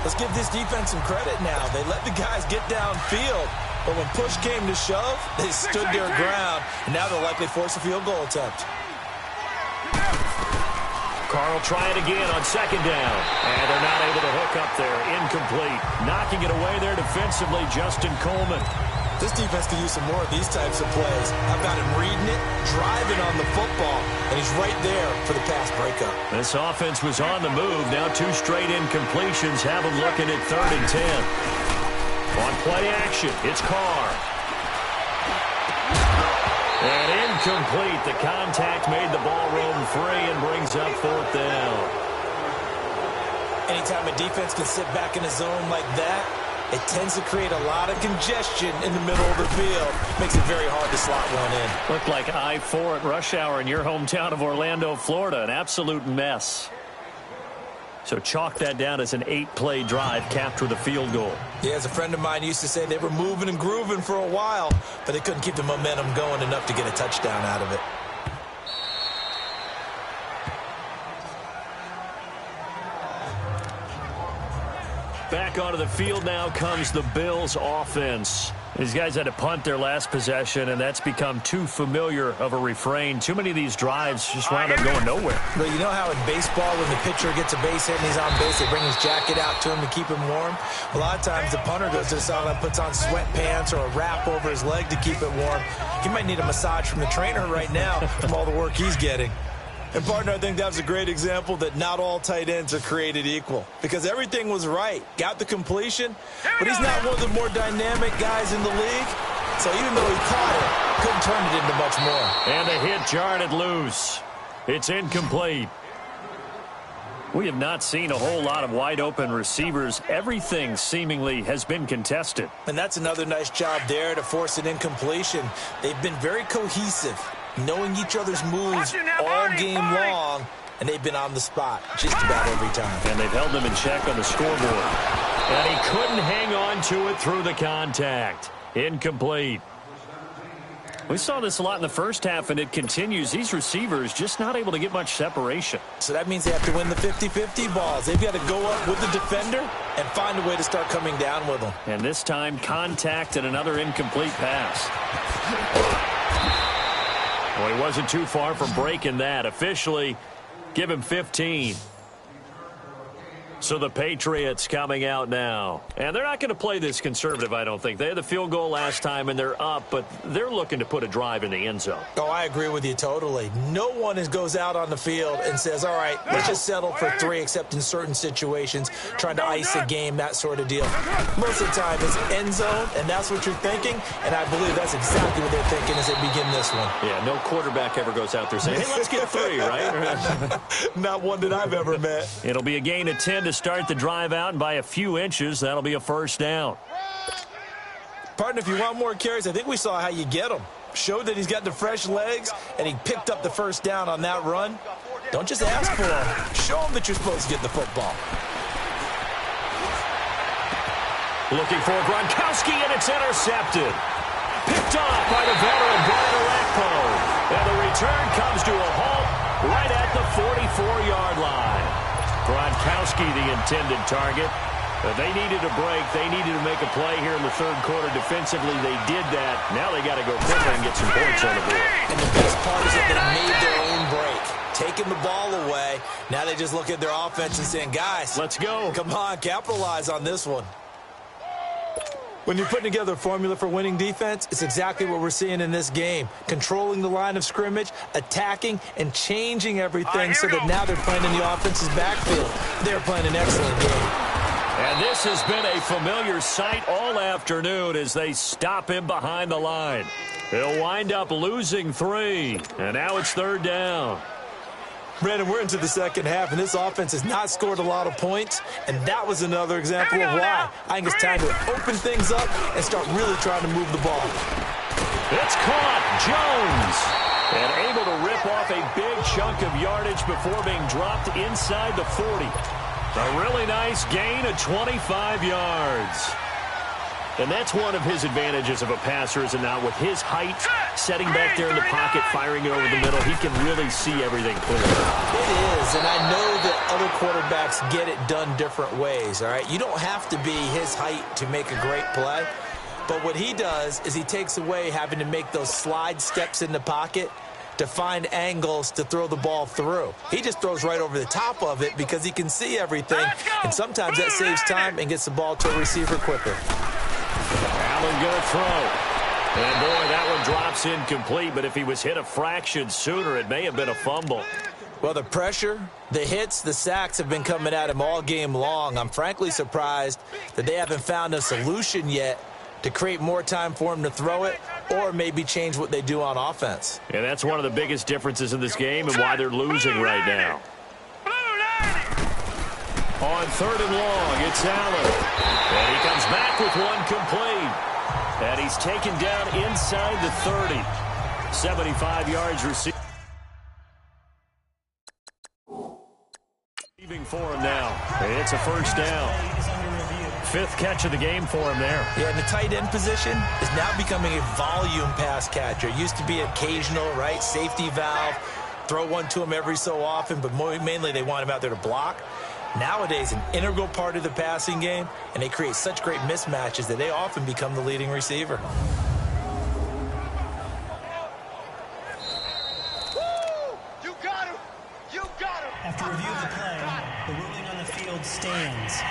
Let's give this defense some credit now. They let the guys get downfield. But when push came to shove, they stood their ground, and now they'll likely force a field goal attempt. Carr will try it again on second down. And they're not able to hook up there. Incomplete. Knocking it away there defensively, Justin Coleman. This defense could use some more of these types of plays. I've got him reading it, driving on the football, and he's right there for the pass breakup. This offense was on the move. Now 2 straight incompletions have them looking at 3rd and 10. On play action, it's Carr. And incomplete. The contact made the ball roam free and brings up 4th down. Anytime a defense can sit back in a zone like that, it tends to create a lot of congestion in the middle of the field. Makes it very hard to slot one in. Looked like I-4 at rush hour in your hometown of Orlando, Florida. An absolute mess. So chalk that down as an 8-play drive capped with a field goal. Yeah, as a friend of mine used to say, they were moving and grooving for a while, but they couldn't keep the momentum going enough to get a touchdown out of it. Back onto the field now comes the Bills offense. These guys had to punt their last possession, and that's become too familiar of a refrain. Too many of these drives just wound up going nowhere. But you know how in baseball, when the pitcher gets a base hit and he's on base, they bring his jacket out to him to keep him warm? A lot of times the punter goes to the sideline, puts on sweatpants or a wrap over his leg to keep it warm. He might need a massage from the trainer right now from all the work he's getting. And, partner, I think that was a great example that not all tight ends are created equal, because everything was right. Got the completion, but he's not one of the more dynamic guys in the league. So even though he caught it, couldn't turn it into much more. And the hit jarred it loose. It's incomplete. We have not seen a whole lot of wide-open receivers. Everything seemingly has been contested. And that's another nice job there to force an incompletion. They've been very cohesive, knowing each other's moves all game long, and they've been on the spot just about every time. And they've held them in check on the scoreboard. And he couldn't hang on to it through the contact. Incomplete. We saw this a lot in the first half, and it continues. These receivers just not able to get much separation. So that means they have to win the 50-50 balls. They've got to go up with the defender and find a way to start coming down with them. And this time, contact and another incomplete pass. Well, he wasn't too far from breaking that. Officially, give him 15. So the Patriots coming out now. And they're not going to play this conservative, I don't think. They had the field goal last time, and they're up, but they're looking to put a drive in the end zone. Oh, I agree with you totally. No one goes out on the field and says, all right, let's just settle for 3, except in certain situations, trying to ice a game, that sort of deal. Most of the time, it's end zone, and that's what you're thinking, and I believe that's exactly what they're thinking as they begin this one. Yeah, no quarterback ever goes out there saying, hey, let's get 3, right? Not one that I've ever met. It'll be a gain of 10 to start the drive out, and by a few inches, that'll be a first down. Partner, if you want more carries, I think we saw how you get them. Showed that he's got the fresh legs, and he picked up the first down on that run. Don't just ask for him. Show him that you're supposed to get the football. Looking for Gronkowski, and it's intercepted. Picked off by the veteran Brian Orakpo. And the return comes to a halt right at the 44-yard line. Gronkowski, the intended target. They needed a break. They needed to make a play here in the third quarter. Defensively, they did that. Now they got to go quickly and get some points on the board. And the best part is that they made their own break. Taking the ball away. Now they just look at their offense and saying, guys, let's go. Come on, capitalize on this one. When you're putting together a formula for winning defense, it's exactly what we're seeing in this game. Controlling the line of scrimmage, attacking, and changing everything so that now they're playing in the offense's backfield. They're playing an excellent game. And this has been a familiar sight all afternoon as they stop him behind the line. He'll wind up losing 3, and now it's third down. Brandon, we're into the second half, and this offense has not scored a lot of points, and that was another example of why. I think it's time to open things up and start really trying to move the ball. It's caught. Jones. And able to rip off a big chunk of yardage before being dropped inside the 40. A really nice gain of 25 yards. And that's one of his advantages of a passer, is it not? With his height, setting back there in the pocket, firing it over the middle, he can really see everything clearly. It is, and I know that other quarterbacks get it done different ways, all right? You don't have to be his height to make a great play. But what he does is he takes away having to make those slide steps in the pocket to find angles to throw the ball through. He just throws right over the top of it because he can see everything, and sometimes that saves time and gets the ball to a receiver quicker. Allen going to throw. And, boy, that one drops incomplete, but if he was hit a fraction sooner, it may have been a fumble. Well, the pressure, the hits, the sacks have been coming at him all game long. I'm frankly surprised that they haven't found a solution yet to create more time for him to throw it or maybe change what they do on offense. And that's one of the biggest differences in this game and why they're losing right now. On third and long, it's Allen. And he comes back with one complete. And he's taken down inside the 30. 75 yards receiving for him now. It's a first down. 5th catch of the game for him there. Yeah, and the tight end position is now becoming a volume pass catcher. It used to be occasional, right? Safety valve. Throw one to him every so often, but mainly they want him out there to block. Nowadays, an integral part of the passing game, and they create such great mismatches that they often become the leading receiver. You got him! You got him! After review of the play, the ruling on the field stands.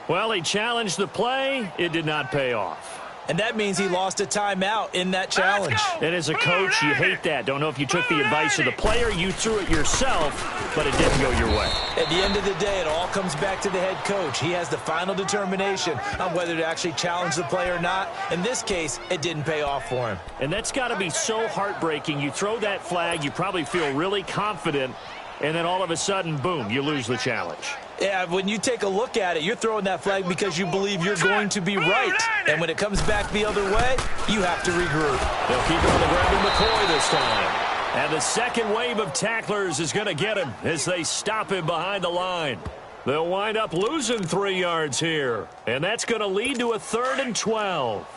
Well, he challenged the play. It did not pay off. And that means he lost a timeout in that challenge. And as a coach, you hate that. Don't know if you took the advice of the player, you threw it yourself, but it didn't go your way. At the end of the day, it all comes back to the head coach. He has the final determination on whether to actually challenge the play or not. In this case, it didn't pay off for him. And that's got to be so heartbreaking. You throw that flag, you probably feel really confident, and then all of a sudden, boom, you lose the challenge. Yeah, when you take a look at it, you're throwing that flag because you believe you're going to be right. And when it comes back the other way, you have to regroup. They'll keep it on the ground with McCoy this time. And the second wave of tacklers is going to get him as they stop him behind the line. They'll wind up losing 3 yards here. And that's going to lead to a 3rd and 12.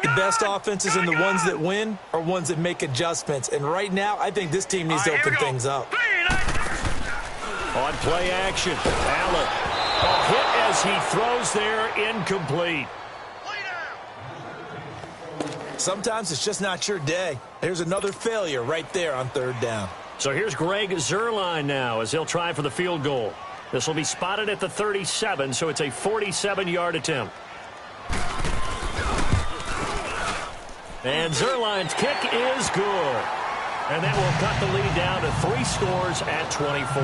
The best offenses and the ones that win are ones that make adjustments. And right now, I think this team needs to open things up. On play action, Allen. A hit as he throws there, incomplete. Sometimes it's just not your day. There's another failure right there on 3rd down. So here's Greg Zuerlein now as he'll try for the field goal. This will be spotted at the 37, so it's a 47-yard attempt. And Zuerlein's kick is good. And that will cut the lead down to 3 scores at 24.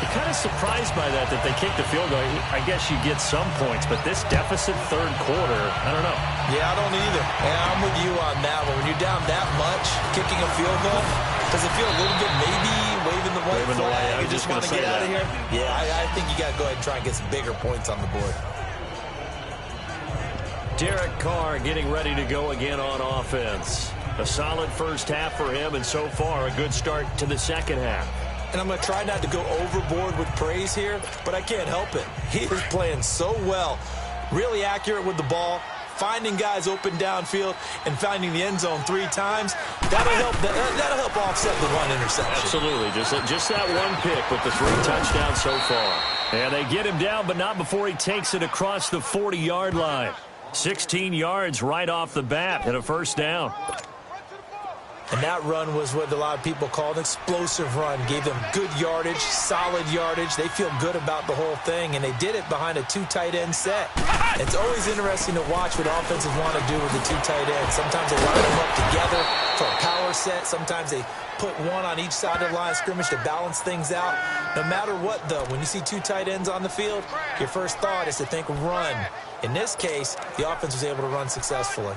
I'm kind of surprised by that they kicked the field goal. I guess you get some points, but this deficit 3rd quarter, I don't know. Yeah, I don't either. Yeah, I'm with you on that one. When you're down that much, kicking a field goal, does it feel a little good maybe waving the white flag? You just want to get out of here? Yeah, I think you got to go ahead and try and get some bigger points on the board. Derek Carr getting ready to go again on offense. A solid first half for him, and so far a good start to the second half. And I'm going to try not to go overboard with praise here, but I can't help it. He is playing so well, really accurate with the ball, finding guys open downfield, and finding the end zone 3 times. That'll help offset the 1 interception. Absolutely, just that 1 pick with the 3 touchdowns so far. And they get him down, but not before he takes it across the 40-yard line. 16 yards right off the bat and a 1st down. And that run was what a lot of people call an explosive run. Gave them good yardage, solid yardage. They feel good about the whole thing, and they did it behind a 2 tight end set. It's always interesting to watch what offenses want to do with the 2 tight ends. Sometimes they line them up together for a power set. Sometimes they put 1 on each side of the line of scrimmage to balance things out. No matter what, though, when you see 2 tight ends on the field, your first thought is to think run. In this case, the offense was able to run successfully.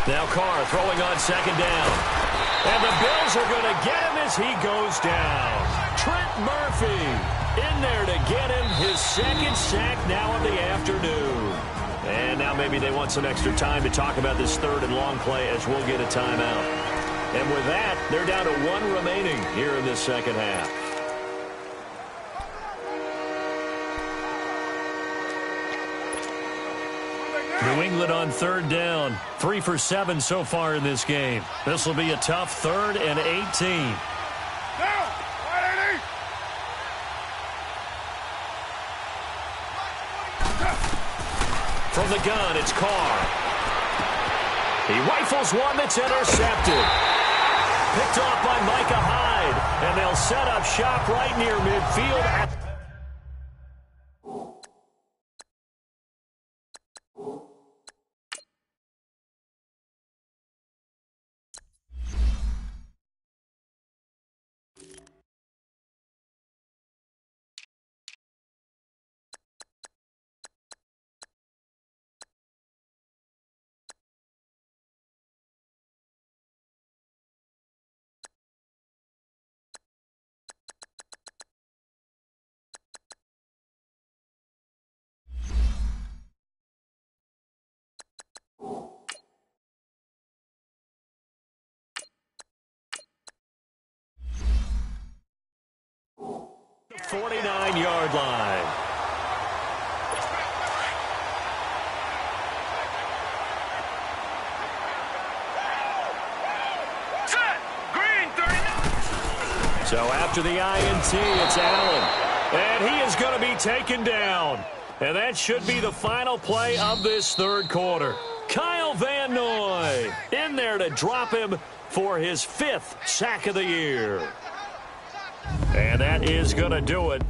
Now Carr throwing on 2nd down. And the Bills are going to get him as he goes down. Trent Murphy in there to get him his 2nd sack now of the afternoon. And now maybe they want some extra time to talk about this 3rd and long play as we'll get a timeout. And with that, they're down to 1 remaining here in this 2nd half. New England on 3rd down. 3 for 7 so far in this game. This will be a tough 3rd and 18. From the gun, it's Carr. He rifles one that's intercepted. Picked off by Micah Hyde. And they'll set up shop right near midfield. 49-yard line. So after the INT, it's Allen. And he is going to be taken down. And that should be the final play of this third quarter. Kyle Van Noy in there to drop him for his 5th sack of the year. And that is going to do it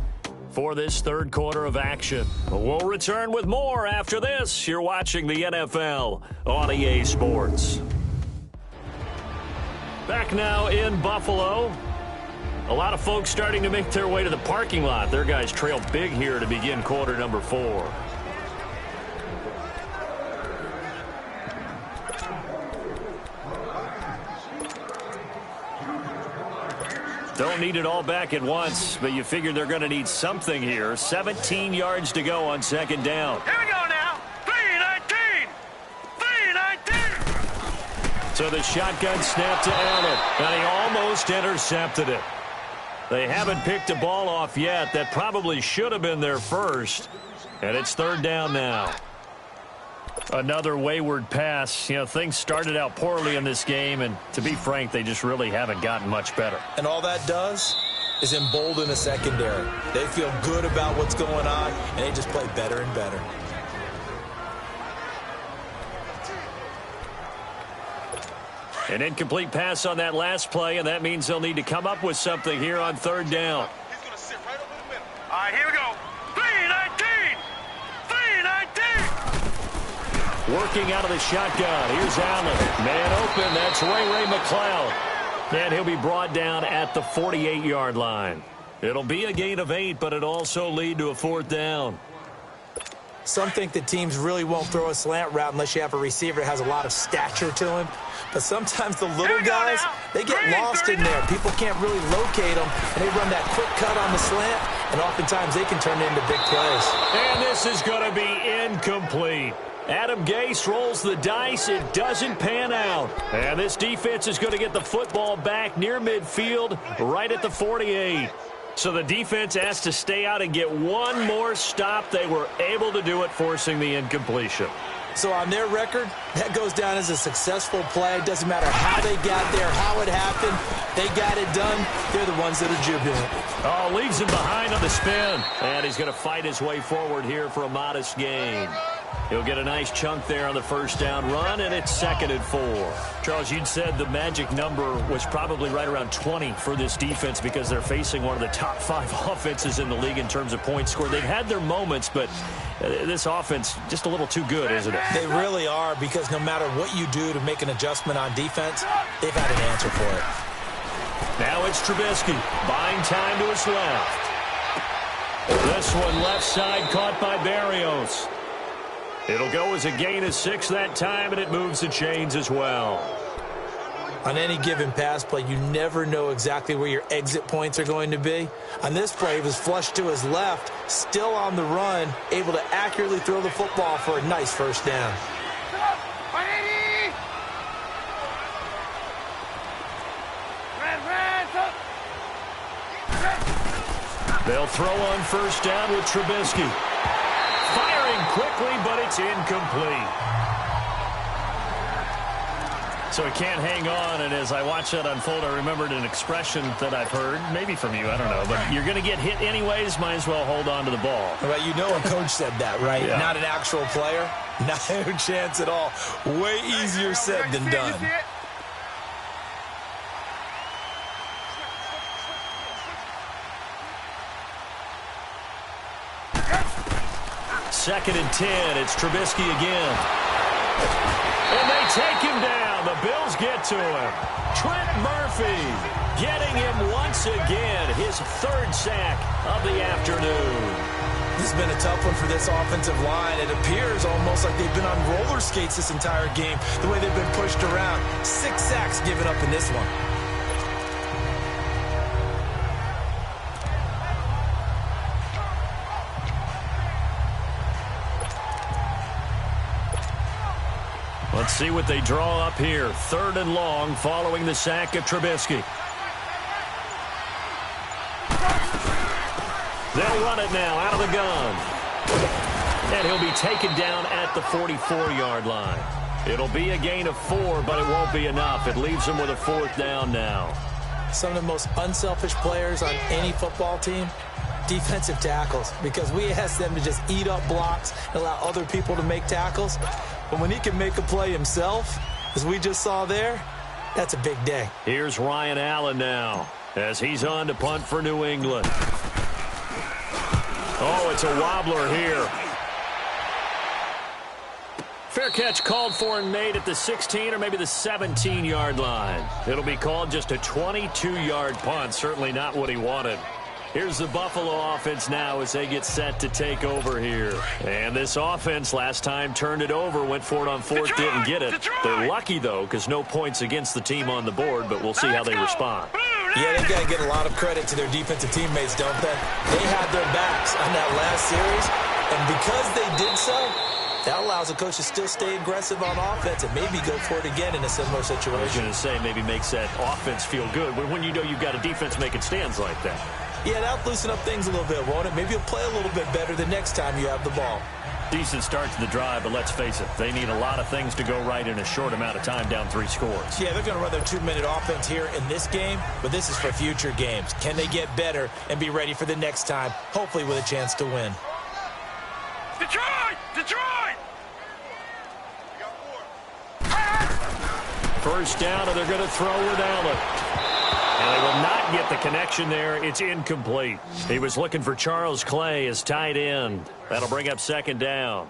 for this third quarter of action. We'll return with more after this. You're watching the NFL on EA Sports. Back now in Buffalo. A lot of folks starting to make their way to the parking lot. Their guys trail big here to begin quarter number 4. Don't need it all back at once, but you figure they're going to need something here. 17 yards to go on second down. Here we go now. 3-19. 3-19. So the shotgun snap to Allen, and he almost intercepted it. They haven't picked a ball off yet. That probably should have been their first. And it's third down now. Another wayward pass. You know, things started out poorly in this game, and to be frank, they just really haven't gotten much better. And all that does is embolden a secondary. They feel good about what's going on, and they just play better and better. An incomplete pass on that last play, and that means they'll need to come up with something here on third down. He's going to sit right over the middle. All right, here we go. 3-19. 3-19. Working out of the shotgun. Here's Allen. Man open. That's Ray McCloud. And he'll be brought down at the 48-yard line. It'll be a gain of 8, but it also lead to a fourth down. Some think that teams really won't throw a slant route unless you have a receiver that has a lot of stature to him. But sometimes the little guys, they get lost in there. People can't really locate them, and they run that quick cut on the slant, and oftentimes they can turn it into big plays. And this is going to be incomplete. Adam Gase rolls the dice. It doesn't pan out. And this defense is going to get the football back near midfield, right at the 48. So the defense has to stay out and get one more stop. They were able to do it, forcing the incompletion. So on their record, that goes down as a successful play. It doesn't matter how they got there, how it happened. They got it done. They're the ones that are jubilant. Oh, leaves him behind on the spin. And he's going to fight his way forward here for a modest gain. He'll get a nice chunk there on the first down run, and it's 2nd and 4. Charles, you'd said the magic number was probably right around 20 for this defense because they're facing one of the top 5 offenses in the league in terms of points scored. They've had their moments, but this offense just a little too good, isn't it? They really are, because no matter what you do to make an adjustment on defense, they've had an answer for it. Now it's Trubisky, buying time to his left. This one left side caught by Berrios. It'll go as a gain of 6 that time, and it moves the chains as well. On any given pass play, you never know exactly where your exit points are going to be. On this play, he was flushed to his left, still on the run, able to accurately throw the football for a nice first down. They'll throw on first down with Trubisky. Firing quickly, but it's incomplete. So he can't hang on, and as I watch that unfold, I remembered an expression that I've heard, maybe from you, I don't know, but you're going to get hit anyways, might as well hold on to the ball. Right, you know a coach said that, right? Yeah. Not an actual player. No chance at all. Way easier said than done. 2nd and 10. It's Trubisky again. And they take him down. The Bills get to him. Trent Murphy getting him once again. His 3rd sack of the afternoon. This has been a tough one for this offensive line. It appears almost like they've been on roller skates this entire game, the way they've been pushed around. 6 sacks given up in this one. Let's see what they draw up here. 3rd and long following the sack of Trubisky. They'll run it now out of the gun. And he'll be taken down at the 44-yard line. It'll be a gain of 4, but it won't be enough. It leaves them with a 4th down now. Some of the most unselfish players on any football team, defensive tackles, because we ask them to just eat up blocks and allow other people to make tackles. But when he can make a play himself, as we just saw there, that's a big day. Here's Ryan Allen now as he's on to punt for New England. Oh, it's a wobbler here. Fair catch called for and made at the 16 or maybe the 17-yard line. It'll be called just a 22-yard punt. Certainly not what he wanted. Here's the Buffalo offense now as they get set to take over here. And this offense last time turned it over, went for it on 4th, didn't get it. They're lucky, though, because no points against the team on the board, but we'll see how they respond. Yeah, they've got to get a lot of credit to their defensive teammates, don't they? They had their backs on that last series, and because they did so, that allows the coach to still stay aggressive on offense and maybe go for it again in a similar situation. I was going to say maybe makes that offense feel good, but when you know you've got a defense making stands like that. Yeah, that'll loosen up things a little bit, won't it? Maybe you'll play a little bit better the next time you have the ball. Decent start to the drive, but let's face it, they need a lot of things to go right in a short amount of time, down 3 scores. Yeah, they're going to run their 2-minute offense here in this game, but this is for future games. Can they get better and be ready for the next time, hopefully with a chance to win? Detroit! Detroit! First down, and they're going to throw with Allen. And they will not get the connection there. It's incomplete. He was looking for Charles Clay as tight end. That'll bring up 2nd down.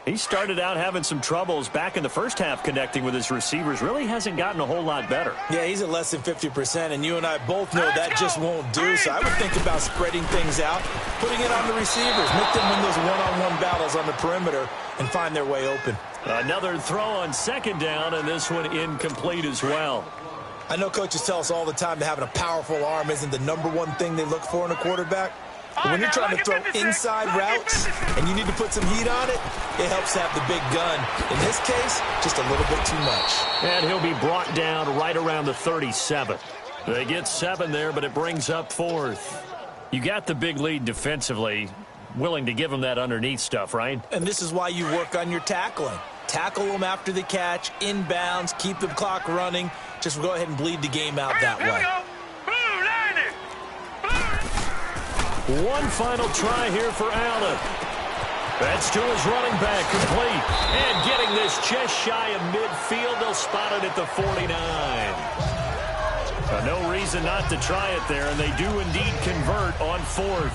He started out having some troubles back in the first half connecting with his receivers. Really hasn't gotten a whole lot better. Yeah, he's at less than 50%, and you and I both know that just won't do. So I would think about spreading things out, putting it on the receivers, make them win those one-on-one battles on the perimeter and find their way open. Another throw on 2nd down, and this one incomplete as well. I know coaches tell us all the time that having a powerful arm isn't the #1 thing they look for in a quarterback. But when you're trying to throw inside routes and you need to put some heat on it, it helps to have the big gun. In this case, just a little bit too much. And he'll be brought down right around the 37. They get 7 there, but it brings up 4th. You got the big lead defensively. Willing to give them that underneath stuff, right? And this is why you work on your tackling. Tackle them after the catch, inbounds, keep the clock running. Just go ahead and bleed the game out that way. One final try here for Allen. That's to his running back, complete. And getting this just shy of midfield, they'll spot it at the 49. No reason not to try it there, and they do indeed convert on 4th.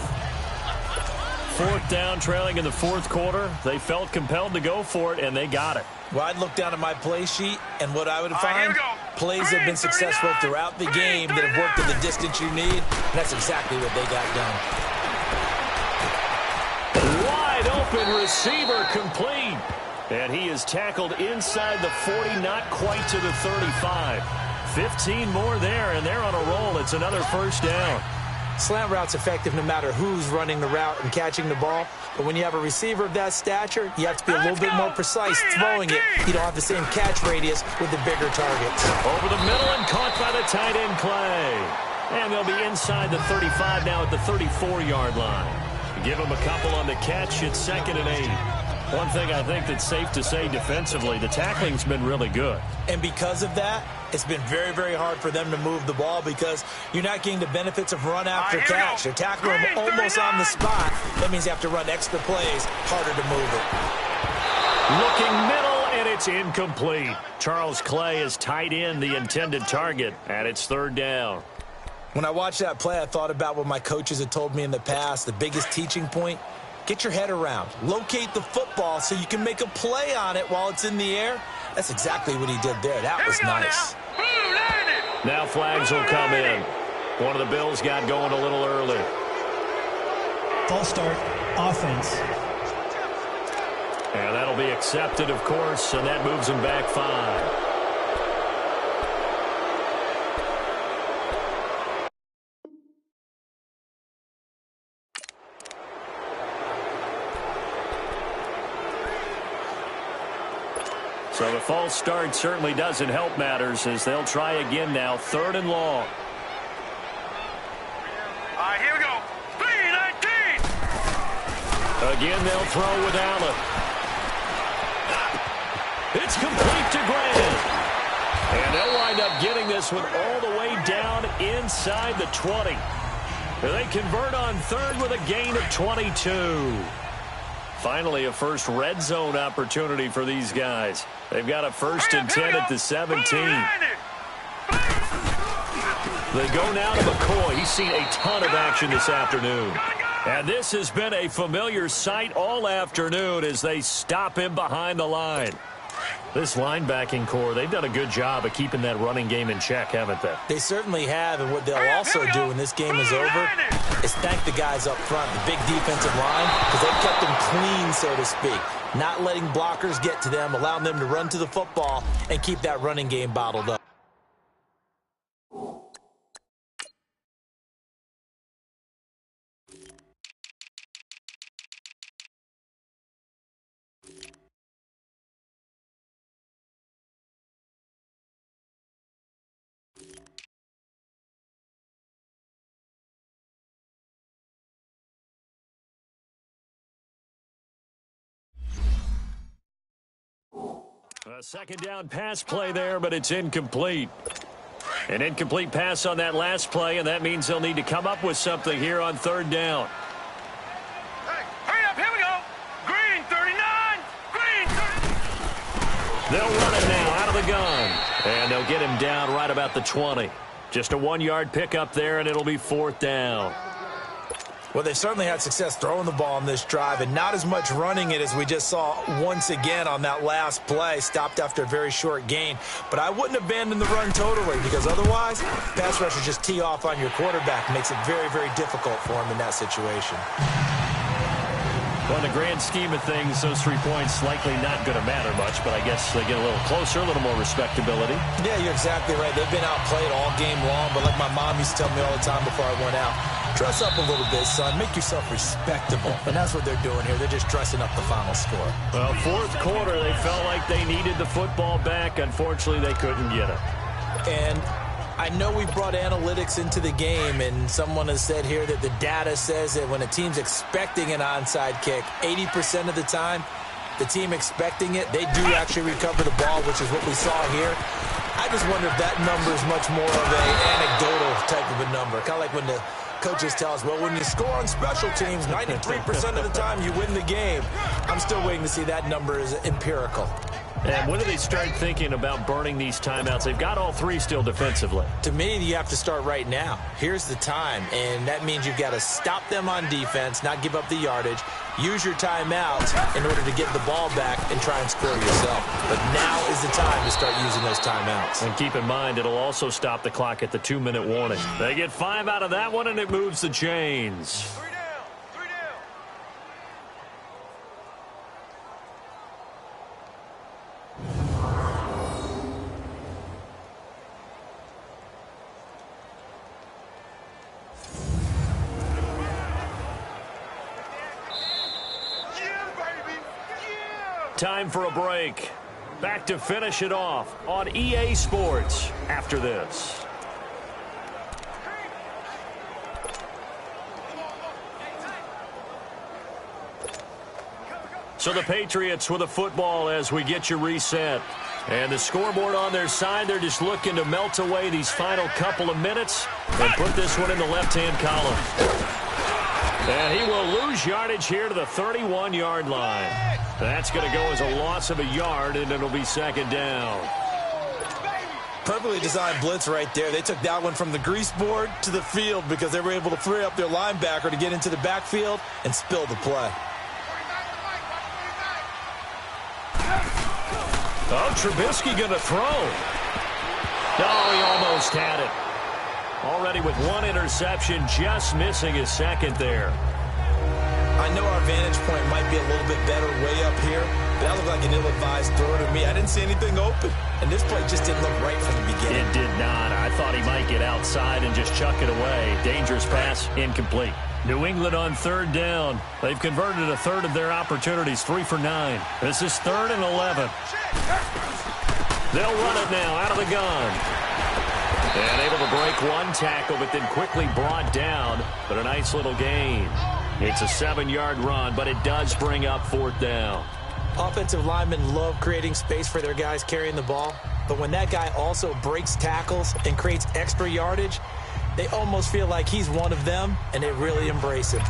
4th down, trailing in the 4th quarter. They felt compelled to go for it, and they got it. Well, I'd look down at my play sheet, and what I would find, plays have been successful throughout the game that have worked at the distance you need, and that's exactly what they got done. Wide open receiver, complete. And he is tackled inside the 40, not quite to the 35. 15 more there, and they're on a roll. It's another 1st down. Slant route's effective no matter who's running the route and catching the ball. But when you have a receiver of that stature, you have to be a little bit more precise throwing it. You don't have the same catch radius with the bigger targets. Over the middle and caught by the tight end, Clay. And they'll be inside the 35 now at the 34-yard line. Give them a couple on the catch. It's 2nd and 8. One thing I think that's safe to say defensively, the tackling's been really good. And because of that, it's been very, very hard for them to move the ball because you're not getting the benefits of run after catch. They're tackling them almost on the spot. That means you have to run extra plays, harder to move it. Looking middle, and it's incomplete. Charles Clay is tight end, the intended target, and it's 3rd down. When I watched that play, I thought about what my coaches had told me in the past. The biggest teaching point, get your head around. Locate the football so you can make a play on it while it's in the air. That's exactly what he did there. That was nice. Now flags will come in. One of the Bills got going a little early. False start, offense. And that'll be accepted, of course, and that moves them back 5. So the false start certainly doesn't help matters as they'll try again now. 3rd and long. All right, here we go. 3, Again, they'll throw with Allen. It's complete to Grant. And they'll wind up getting this one all the way down inside the 20. They convert on third with a gain of 22. Finally, a first red zone opportunity for these guys. They've got a 1st and 10 at the 17. They go now to McCoy. He's seen a ton of action this afternoon. And this has been a familiar sight all afternoon as they stop him behind the line. This linebacking core, they've done a good job of keeping that running game in check, haven't they? They certainly have, and what they'll also do when this game is over is thank the guys up front, the big defensive line, because they've kept them clean, so to speak. Not letting blockers get to them, allowing them to run to the football and keep that running game bottled up. A second down pass play there, but it's incomplete. An incomplete pass on that last play, and that means they'll need to come up with something here on third down. Hey, hurry up, here we go. Green 39, green 30. They'll run it now out of the gun, and they'll get him down right about the 20. Just a 1-yard pickup there, and it'll be 4th down. Well, they've certainly had success throwing the ball on this drive and not as much running it as we just saw once again on that last play. Stopped after a very short gain. But I wouldn't abandon the run totally because otherwise, pass rushers just tee off on your quarterback. Makes it very, very difficult for him in that situation. Well, in the grand scheme of things, those 3 points likely not going to matter much, but I guess they get a little closer, a little more respectability. Yeah, you're exactly right. They've been outplayed all game long, but like my mom used to tell me all the time before I went out, dress up a little bit, son. Make yourself respectable. And that's what they're doing here. They're just dressing up the final score. Well, 4th quarter, they felt like they needed the football back. Unfortunately, they couldn't get it. And I know we brought analytics into the game, and someone has said here that the data says that when a team's expecting an onside kick, 80% of the time, the team expecting it, they do actually recover the ball, which is what we saw here. I just wonder if that number is much more of an anecdotal type of a number, kind of like when the coaches tell us, well, when you score on special teams, 93% of the time you win the game. I'm still waiting to see that number is empirical. And when do they start thinking about burning these timeouts? They've got all 3 still defensively. To me, you have to start right now. Here's the time, and that means you've got to stop them on defense, not give up the yardage, use your timeouts in order to get the ball back and try and score yourself. But now is the time to start using those timeouts. And keep in mind, it'll also stop the clock at the 2-minute warning. They get 5 out of that one, and it moves the chains. 3 down, 3 down. Time for a break. Back to finish it off on EA Sports after this. So the Patriots with a football as we get you reset. And the scoreboard on their side, they're just looking to melt away these final couple of minutes and put this one in the left-hand column. And he will lose yardage here to the 31-yard line. That's going to go as a loss of a yard, and it'll be 2nd down. Perfectly designed blitz right there. They took that one from the grease board to the field because they were able to free up their linebacker to get into the backfield and spill the play. Oh, Trubisky going to throw. Oh, he almost had it. Already with 1 interception, just missing his 2nd there. I know our vantage point might be a little bit better way up here, but that looked like an ill-advised throw to me. I didn't see anything open, and this play just didn't look right from the beginning. It did not. I thought he might get outside and just chuck it away. Dangerous pass, incomplete. New England on 3rd down. They've converted a third of their opportunities, 3 for 9. This is 3rd and 11. They'll run it now out of the gun. And able to break 1 tackle, but then quickly brought down, but a nice little gain. It's a 7-yard run, but it does bring up 4th down. Offensive linemen love creating space for their guys carrying the ball, but when that guy also breaks tackles and creates extra yardage, they almost feel like he's one of them, and they really embrace him.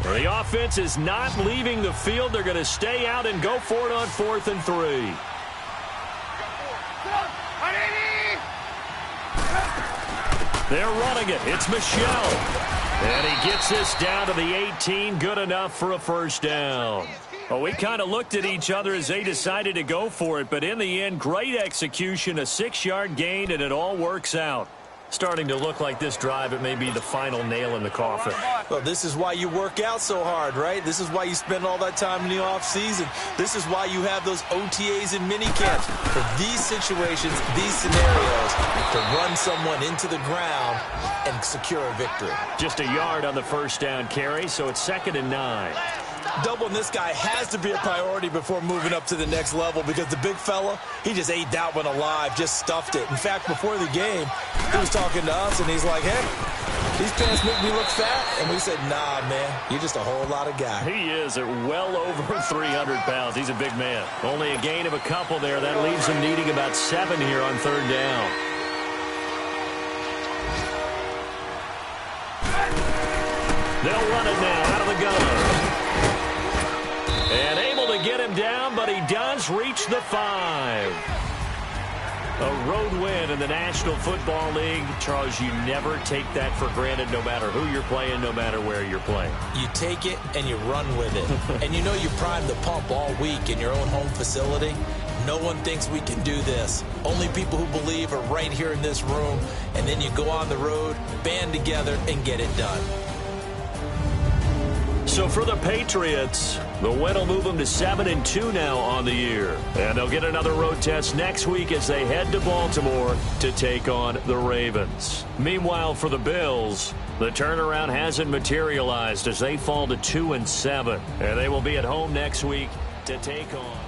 The offense is not leaving the field. They're going to stay out and go for it on 4th and 3. They're running it. It's Michel. And he gets this down to the 18. Good enough for a 1st down. Well, we kind of looked at each other as they decided to go for it. But in the end, great execution, a 6-yard gain, and it all works out. Starting to look like this drive, it may be the final nail in the coffin. Well, this is why you work out so hard, right? This is why you spend all that time in the offseason. This is why you have those OTAs and minicamps. For these situations, these scenarios, to run someone into the ground and secure a victory. Just a yard on the 1st down carry, so it's 2nd and 9. Doubling this guy has to be a priority before moving up to the next level because the big fella, he just ate that one alive, just stuffed it. In fact, before the game, he was talking to us, and he's like, hey, these pants make me look fat. And we said, nah, man, you're just a whole lot of guy. He is at well over 300 pounds. He's a big man. Only a gain of a couple there. That leaves him needing about 7 here on 3rd down. They'll run it now out of the gun. And able to get him down, but he does reach the 5. A road win in the National Football League. Charles, you never take that for granted no matter who you're playing, no matter where you're playing. You take it and you run with it. And you know you primed the pump all week in your own home facility. No one thinks we can do this. Only people who believe are right here in this room. And then you go on the road, band together, and get it done. So for the Patriots, the win will move them to 7-2 now on the year. And they'll get another road test next week as they head to Baltimore to take on the Ravens. Meanwhile, for the Bills, the turnaround hasn't materialized as they fall to 2-7. And they will be at home next week to take on